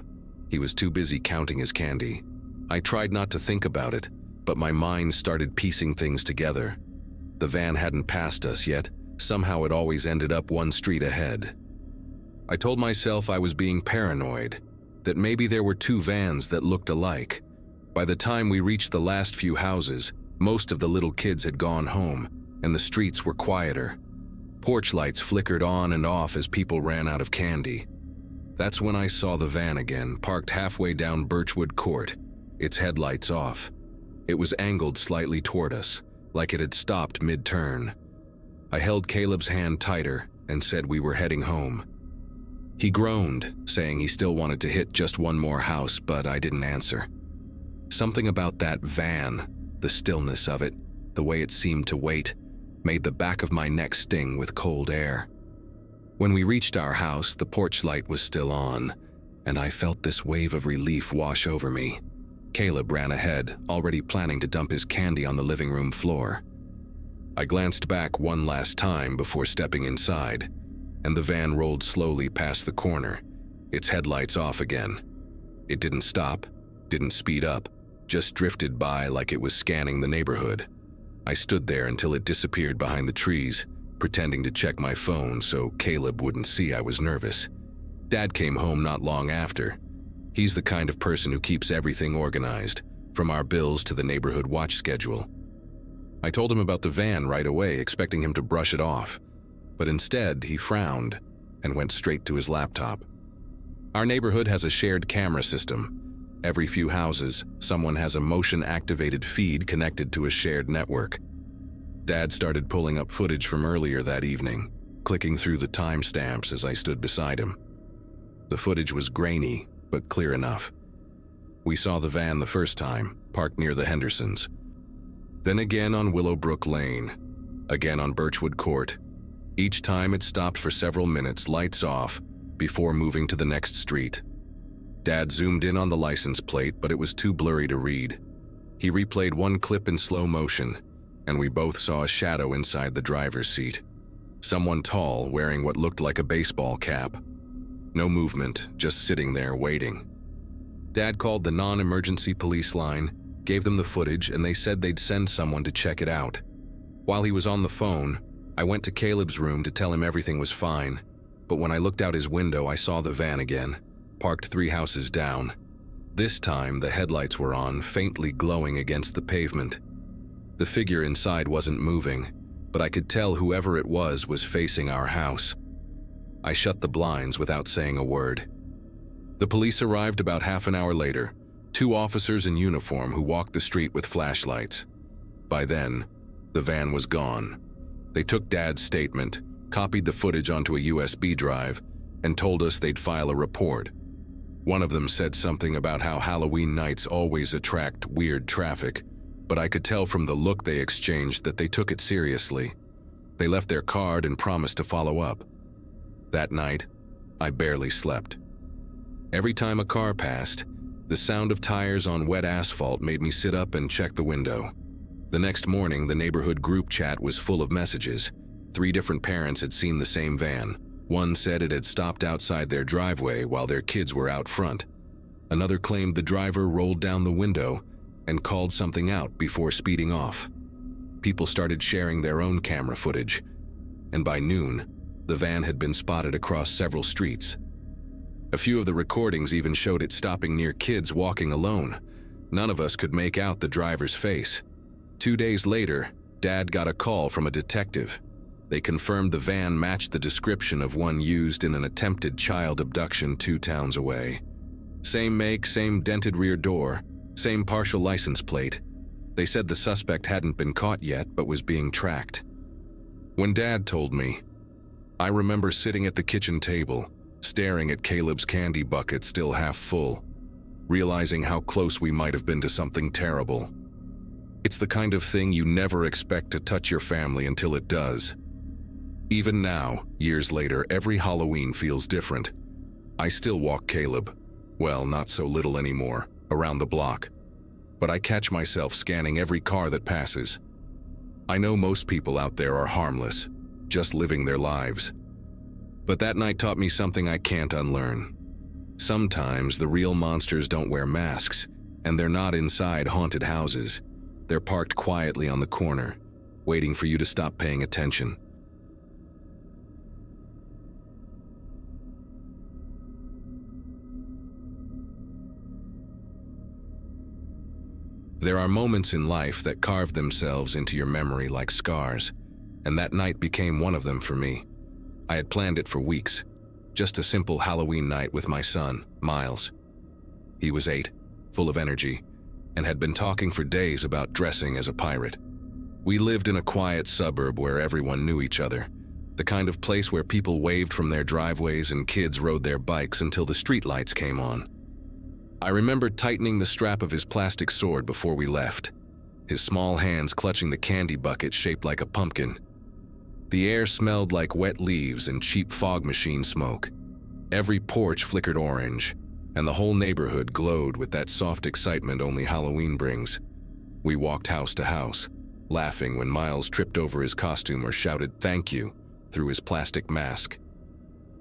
[SPEAKER 1] He was too busy counting his candy. I tried not to think about it, but my mind started piecing things together. The van hadn't passed us yet. Somehow it always ended up one street ahead. I told myself I was being paranoid, that maybe there were 2 vans that looked alike. By the time we reached the last few houses, most of the little kids had gone home, and the streets were quieter. Porch lights flickered on and off as people ran out of candy. That's when I saw the van again, parked halfway down Birchwood Court, its headlights off. It was angled slightly toward us, like it had stopped mid-turn. I held Caleb's hand tighter and said we were heading home. He groaned, saying he still wanted to hit just one more house, but I didn't answer. Something about that van, the stillness of it, the way it seemed to wait, made the back of my neck sting with cold air. When we reached our house, the porch light was still on, and I felt this wave of relief wash over me. Caleb ran ahead, already planning to dump his candy on the living room floor. I glanced back one last time before stepping inside, and the van rolled slowly past the corner, its headlights off again. It didn't stop, didn't speed up, just drifted by like it was scanning the neighborhood. I stood there until it disappeared behind the trees, pretending to check my phone so Caleb wouldn't see I was nervous. Dad came home not long after. He's the kind of person who keeps everything organized, from our bills to the neighborhood watch schedule. I told him about the van right away, expecting him to brush it off, but instead he frowned and went straight to his laptop. Our neighborhood has a shared camera system. Every few houses, someone has a motion-activated feed connected to a shared network. Dad started pulling up footage from earlier that evening, clicking through the timestamps as I stood beside him. The footage was grainy, but clear enough. We saw the van the first time, parked near the Hendersons. Then again on Willowbrook Lane, again on Birchwood Court. Each time it stopped for several minutes, lights off, before moving to the next street. Dad zoomed in on the license plate, but it was too blurry to read. He replayed one clip in slow motion, and we both saw a shadow inside the driver's seat. Someone tall, wearing what looked like a baseball cap. No movement, just sitting there waiting. Dad called the non-emergency police line, gave them the footage, and they said they'd send someone to check it out. While he was on the phone, I went to Caleb's room to tell him everything was fine, but when I looked out his window, I saw the van again, parked 3 houses down. This time, the headlights were on, faintly glowing against the pavement. The figure inside wasn't moving, but I could tell whoever it was facing our house. I shut the blinds without saying a word. The police arrived about half an hour later, 2 officers in uniform who walked the street with flashlights. By then, the van was gone. They took Dad's statement, copied the footage onto a USB drive, and told us they'd file a report. One of them said something about how Halloween nights always attract weird traffic, but I could tell from the look they exchanged that they took it seriously. They left their card and promised to follow up. That night, I barely slept. Every time a car passed, the sound of tires on wet asphalt made me sit up and check the window. The next morning, the neighborhood group chat was full of messages. 3 different parents had seen the same van. One said it had stopped outside their driveway while their kids were out front. Another claimed the driver rolled down the window and called something out before speeding off. People started sharing their own camera footage, and by noon, the van had been spotted across several streets. A few of the recordings even showed it stopping near kids walking alone. None of us could make out the driver's face. 2 days later, Dad got a call from a detective. They confirmed the van matched the description of one used in an attempted child abduction 2 towns away. Same make, same dented rear door, same partial license plate. They said the suspect hadn't been caught yet but was being tracked. When Dad told me, I remember sitting at the kitchen table, staring at Caleb's candy bucket still half full, realizing how close we might have been to something terrible. It's the kind of thing you never expect to touch your family until it does. Even now, years later, every Halloween feels different. I still walk Caleb, well, not so little anymore, around the block. But I catch myself scanning every car that passes. I know most people out there are harmless, just living their lives. But that night taught me something I can't unlearn. Sometimes the real monsters don't wear masks, and they're not inside haunted houses. They're parked quietly on the corner, waiting for you to stop paying attention. There are moments in life that carve themselves into your memory like scars, and that night became one of them for me. I had planned it for weeks, just a simple Halloween night with my son, Miles. He was 8, full of energy, and had been talking for days about dressing as a pirate. We lived in a quiet suburb where everyone knew each other, the kind of place where people waved from their driveways and kids rode their bikes until the streetlights came on. I remember tightening the strap of his plastic sword before we left, his small hands clutching the candy bucket shaped like a pumpkin. The air smelled like wet leaves and cheap fog machine smoke. Every porch flickered orange, and the whole neighborhood glowed with that soft excitement only Halloween brings. We walked house to house, laughing when Miles tripped over his costume or shouted "thank you" through his plastic mask.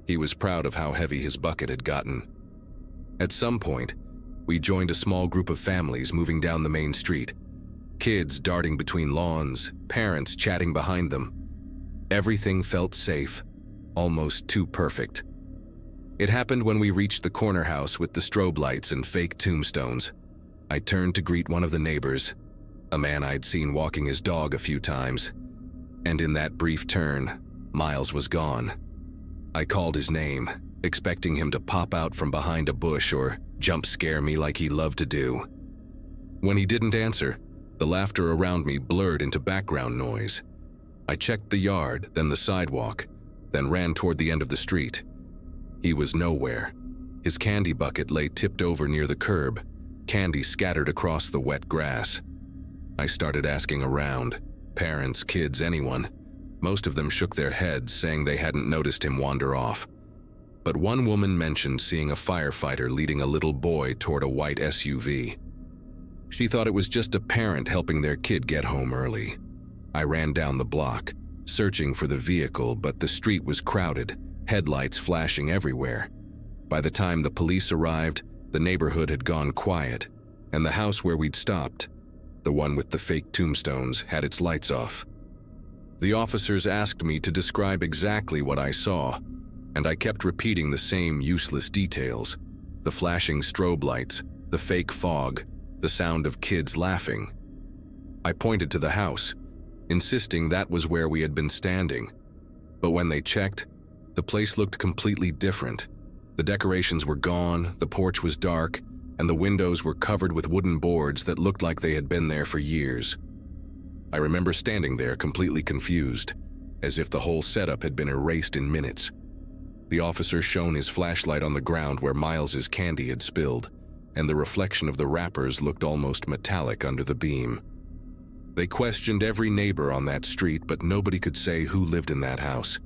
[SPEAKER 1] He was proud of how heavy his bucket had gotten. At some point, We joined a small group of families moving down the main street. Kids darting between lawns, parents chatting behind them. Everything felt safe, almost too perfect. It happened when we reached the corner house with the strobe lights and fake tombstones. I turned to greet one of the neighbors, a man I'd seen walking his dog a few times. And in that brief turn, Miles was gone. I called his name, expecting him to pop out from behind a bush or jump scare me like he loved to do. When he didn't answer, the laughter around me blurred into background noise. I checked the yard, then the sidewalk, then ran toward the end of the street. He was nowhere. His candy bucket lay tipped over near the curb, candy scattered across the wet grass. I started asking around, parents, kids, anyone. Most of them shook their heads, saying they hadn't noticed him wander off. But one woman mentioned seeing a firefighter leading a little boy toward a white SUV. She thought it was just a parent helping their kid get home early. I ran down the block, searching for the vehicle, but the street was crowded, headlights flashing everywhere. By the time the police arrived, the neighborhood had gone quiet, and the house where we'd stopped, the one with the fake tombstones, had its lights off. The officers asked me to describe exactly what I saw, and I kept repeating the same useless details: the flashing strobe lights, the fake fog, the sound of kids laughing. I pointed to the house, insisting that was where we had been standing. But when they checked, the place looked completely different. The decorations were gone, the porch was dark, and the windows were covered with wooden boards that looked like they had been there for years. I remember standing there completely confused, as if the whole setup had been erased in minutes. The officer shone his flashlight on the ground where Miles's candy had spilled, and the reflection of the wrappers looked almost metallic under the beam. They questioned every neighbor on that street, but nobody could say who lived in that house.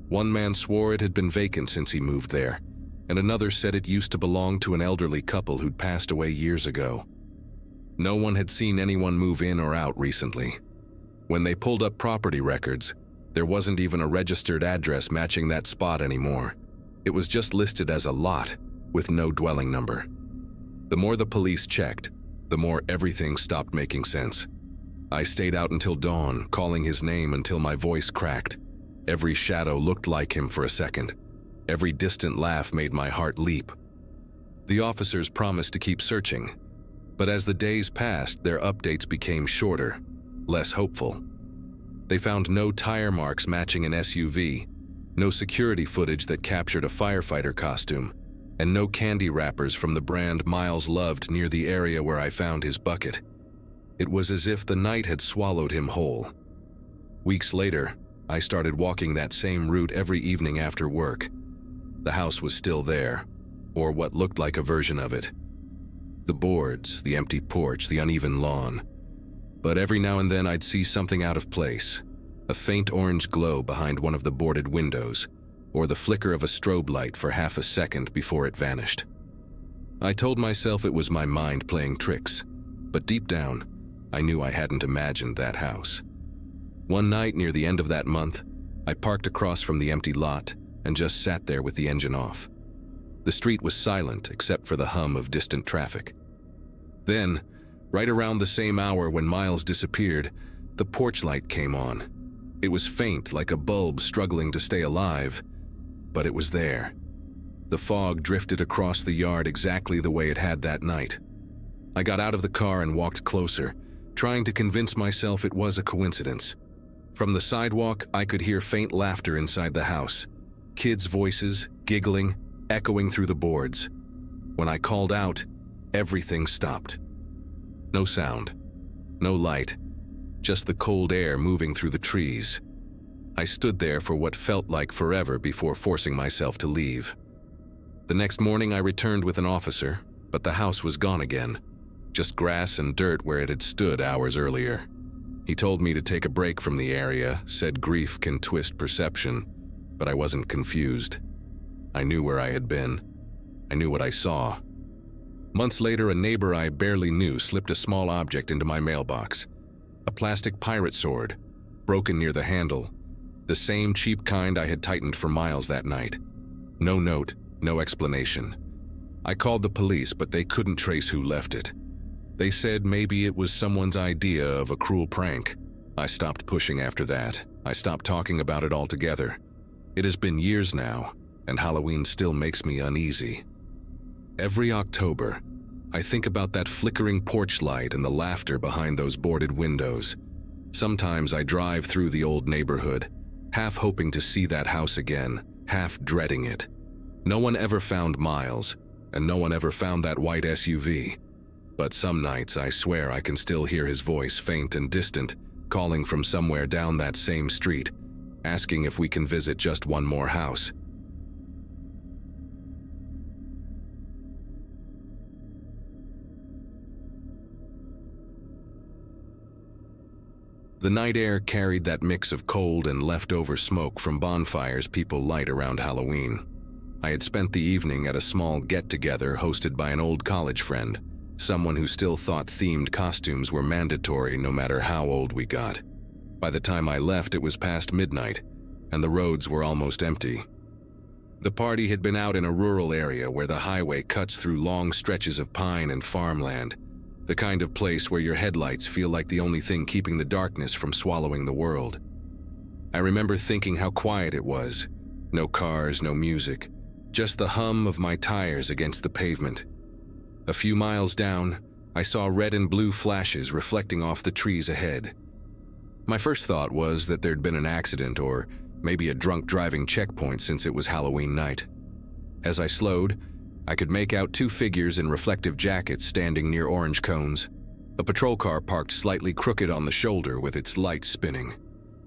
[SPEAKER 1] One man swore it had been vacant since he moved there, and another said it used to belong to an elderly couple who'd passed away years ago. No one had seen anyone move in or out recently. When they pulled up property records, there wasn't even a registered address matching that spot anymore. It was just listed as a lot, with no dwelling number. The more the police checked, the more everything stopped making sense. I stayed out until dawn, calling his name until my voice cracked. Every shadow looked like him for a second. Every distant laugh made my heart leap. The officers promised to keep searching, but as the days passed, their updates became shorter, less hopeful. They found no tire marks matching an SUV, no security footage that captured a firefighter costume, and no candy wrappers from the brand Miles loved near the area where I found his bucket. It was as if the night had swallowed him whole. Weeks later, I started walking that same route every evening after work. The house was still there, or what looked like a version of it. The boards, the empty porch, the uneven lawn. But every now and then I'd see something out of place, a faint orange glow behind one of the boarded windows, or the flicker of a strobe light for half a second before it vanished. I told myself it was my mind playing tricks, but deep down, I knew I hadn't imagined that house. One night near the end of that month, I parked across from the empty lot and just sat there with the engine off. The street was silent except for the hum of distant traffic. Then, right around the same hour when Miles disappeared, the porch light came on. It was faint, like a bulb struggling to stay alive, but it was there. The fog drifted across the yard exactly the way it had that night. I got out of the car and walked closer, trying to convince myself it was a coincidence. From the sidewalk, I could hear faint laughter inside the house. Kids' voices, giggling, echoing through the boards. When I called out, everything stopped. No sound, no light, just the cold air moving through the trees. I stood there for what felt like forever before forcing myself to leave. The next morning I returned with an officer, but the house was gone again. Just grass and dirt where it had stood hours earlier. He told me to take a break from the area, said grief can twist perception, but I wasn't confused. I knew where I had been. I knew what I saw. Months later, a neighbor I barely knew slipped a small object into my mailbox. A plastic pirate sword, broken near the handle, the same cheap kind I had tightened for Miles that night. No note, no explanation. I called the police, but they couldn't trace who left it. They said maybe it was someone's idea of a cruel prank. I stopped pushing after that. I stopped talking about it altogether. It has been years now, and Halloween still makes me uneasy. Every October, I think about that flickering porch light and the laughter behind those boarded windows. Sometimes I drive through the old neighborhood, half hoping to see that house again, half dreading it. No one ever found Miles, and no one ever found that white SUV. But some nights I swear I can still hear his voice, faint and distant, calling from somewhere down that same street, asking if we can visit just one more house. The night air carried that mix of cold and leftover smoke from bonfires people light around Halloween. I had spent the evening at a small get-together hosted by an old college friend, someone who still thought themed costumes were mandatory no matter how old we got. By the time I left, it was past midnight, and the roads were almost empty. The party had been out in a rural area where the highway cuts through long stretches of pine and farmland, the kind of place where your headlights feel like the only thing keeping the darkness from swallowing the world. I remember thinking how quiet it was. No cars, no music, just the hum of my tires against the pavement. A few miles down, I saw red and blue flashes reflecting off the trees ahead. My first thought was that there'd been an accident or maybe a drunk driving checkpoint since it was Halloween night. As I slowed, I could make out two figures in reflective jackets standing near orange cones. A patrol car parked slightly crooked on the shoulder with its lights spinning.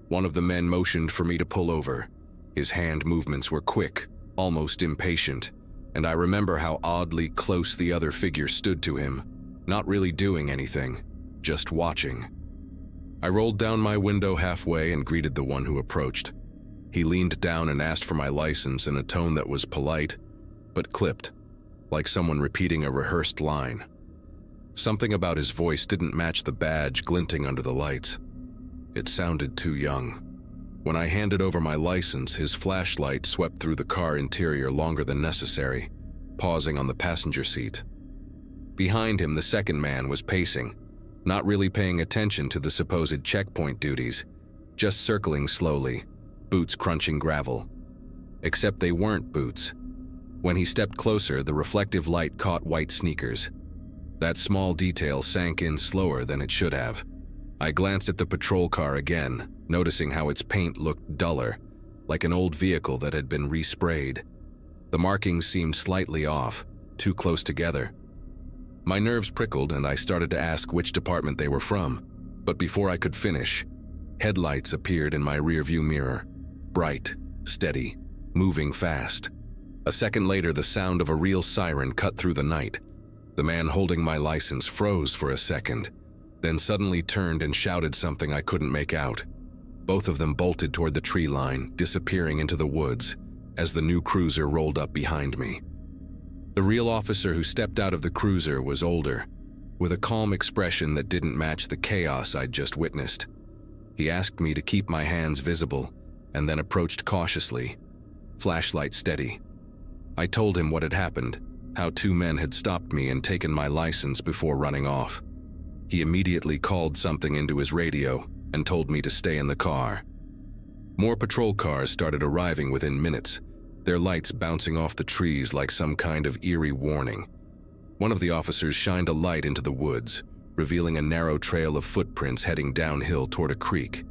[SPEAKER 1] One of the men motioned for me to pull over. His hand movements were quick, almost impatient, and I remember how oddly close the other figure stood to him, not really doing anything, just watching. I rolled down my window halfway and greeted the one who approached. He leaned down and asked for my license in a tone that was polite, but clipped, like someone repeating a rehearsed line. Something about his voice didn't match the badge glinting under the lights. It sounded too young. When I handed over my license, his flashlight swept through the car interior longer than necessary, pausing on the passenger seat. Behind him, the second man was pacing, not really paying attention to the supposed checkpoint duties, just circling slowly, boots crunching gravel. Except they weren't boots. When he stepped closer, the reflective light caught white sneakers. That small detail sank in slower than it should have. I glanced at the patrol car again, noticing how its paint looked duller, like an old vehicle that had been resprayed. The markings seemed slightly off, too close together. My nerves prickled and I started to ask which department they were from, but before I could finish, headlights appeared in my rearview mirror. Bright, steady, moving fast. A second later, the sound of a real siren cut through the night. The man holding my license froze for a second, then suddenly turned and shouted something I couldn't make out. Both of them bolted toward the tree line, disappearing into the woods, as the new cruiser rolled up behind me. The real officer who stepped out of the cruiser was older, with a calm expression that didn't match the chaos I'd just witnessed. He asked me to keep my hands visible, and then approached cautiously, flashlight steady. I told him what had happened, how two men had stopped me and taken my license before running off. He immediately called something into his radio and told me to stay in the car. More patrol cars started arriving within minutes, their lights bouncing off the trees like some kind of eerie warning. One of the officers shined a light into the woods, revealing a narrow trail of footprints heading downhill toward a creek.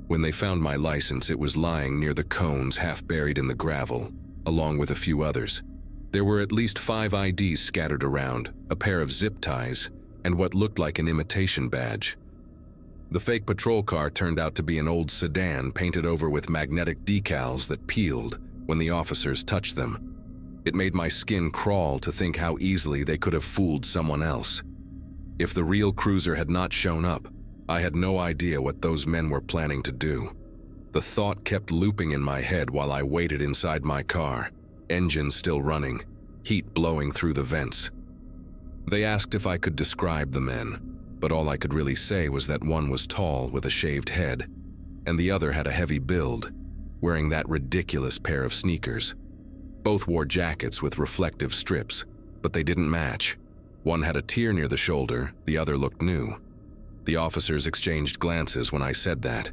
[SPEAKER 1] When they found my license, it was lying near the cones, half buried in the gravel, along with a few others. There were at least 5 IDs scattered around, a pair of zip ties, and what looked like an imitation badge. The fake patrol car turned out to be an old sedan painted over with magnetic decals that peeled when the officers touched them. It made my skin crawl to think how easily they could have fooled someone else. If the real cruiser had not shown up, I had no idea what those men were planning to do. The thought kept looping in my head while I waited inside my car, engine still running, heat blowing through the vents. They asked if I could describe the men, but all I could really say was that one was tall with a shaved head, and the other had a heavy build, wearing that ridiculous pair of sneakers. Both wore jackets with reflective strips, but they didn't match. One had a tear near the shoulder, the other looked new. The officers exchanged glances when I said that.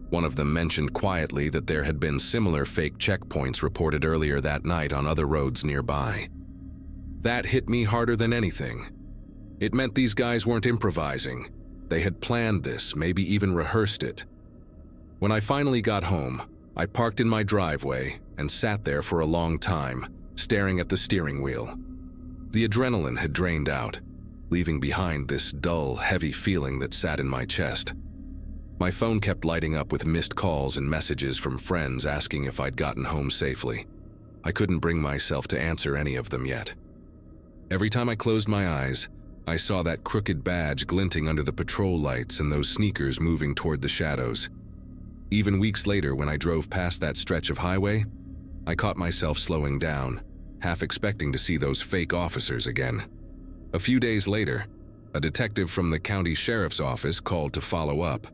[SPEAKER 1] One of them mentioned quietly that there had been similar fake checkpoints reported earlier that night on other roads nearby. That hit me harder than anything. It meant these guys weren't improvising. They had planned this, maybe even rehearsed it. When I finally got home, I parked in my driveway and sat there for a long time, staring at the steering wheel. The adrenaline had drained out, leaving behind this dull, heavy feeling that sat in my chest. My phone kept lighting up with missed calls and messages from friends asking if I'd gotten home safely. I couldn't bring myself to answer any of them yet. Every time I closed my eyes, I saw that crooked badge glinting under the patrol lights and those sneakers moving toward the shadows. Even weeks later, when I drove past that stretch of highway, I caught myself slowing down, half expecting to see those fake officers again. A few days later, a detective from the county sheriff's office called to follow up.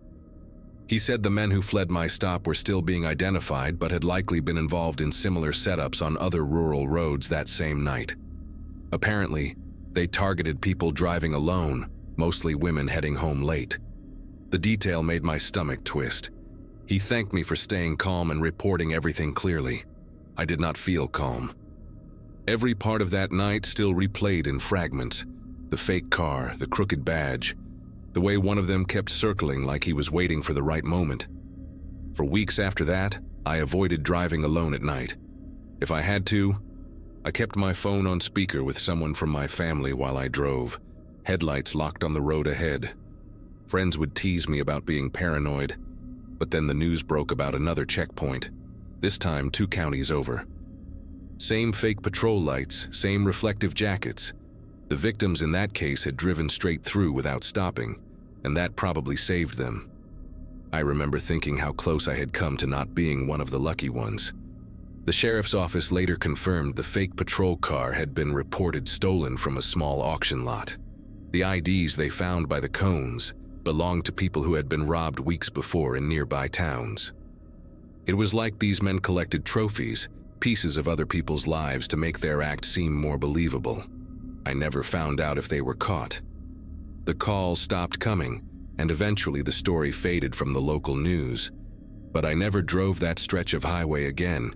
[SPEAKER 1] He said the men who fled my stop were still being identified but had likely been involved in similar setups on other rural roads that same night. Apparently, they targeted people driving alone, mostly women heading home late. The detail made my stomach twist. He thanked me for staying calm and reporting everything clearly. I did not feel calm. Every part of that night still replayed in fragments. The fake car, the crooked badge, the way one of them kept circling like he was waiting for the right moment. For weeks after that, I avoided driving alone at night. If I had to, I kept my phone on speaker with someone from my family while I drove, headlights locked on the road ahead. Friends would tease me about being paranoid, but then the news broke about another checkpoint, this time 2 counties over. Same fake patrol lights, same reflective jackets. The victims in that case had driven straight through without stopping, and that probably saved them. I remember thinking how close I had come to not being one of the lucky ones. The sheriff's office later confirmed the fake patrol car had been reported stolen from a small auction lot. The IDs they found by the cones belonged to people who had been robbed weeks before in nearby towns. It was like these men collected trophies, pieces of other people's lives to make their act seem more believable. I never found out if they were caught. The calls stopped coming, and eventually the story faded from the local news. But I never drove that stretch of highway again.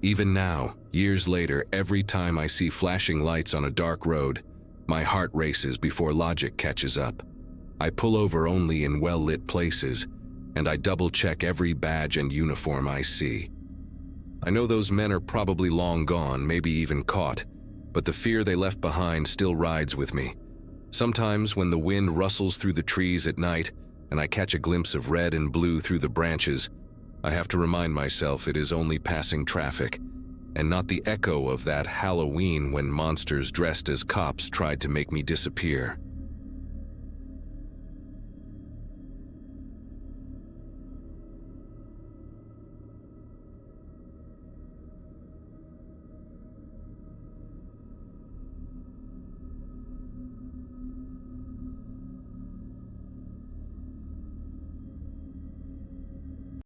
[SPEAKER 1] Even now, years later, every time I see flashing lights on a dark road, my heart races before logic catches up. I pull over only in well-lit places, and I double-check every badge and uniform I see. I know those men are probably long gone, maybe even caught, but the fear they left behind still rides with me. Sometimes when the wind rustles through the trees at night and I catch a glimpse of red and blue through the branches, I have to remind myself it is only passing traffic, and not the echo of that Halloween when monsters dressed as cops tried to make me disappear.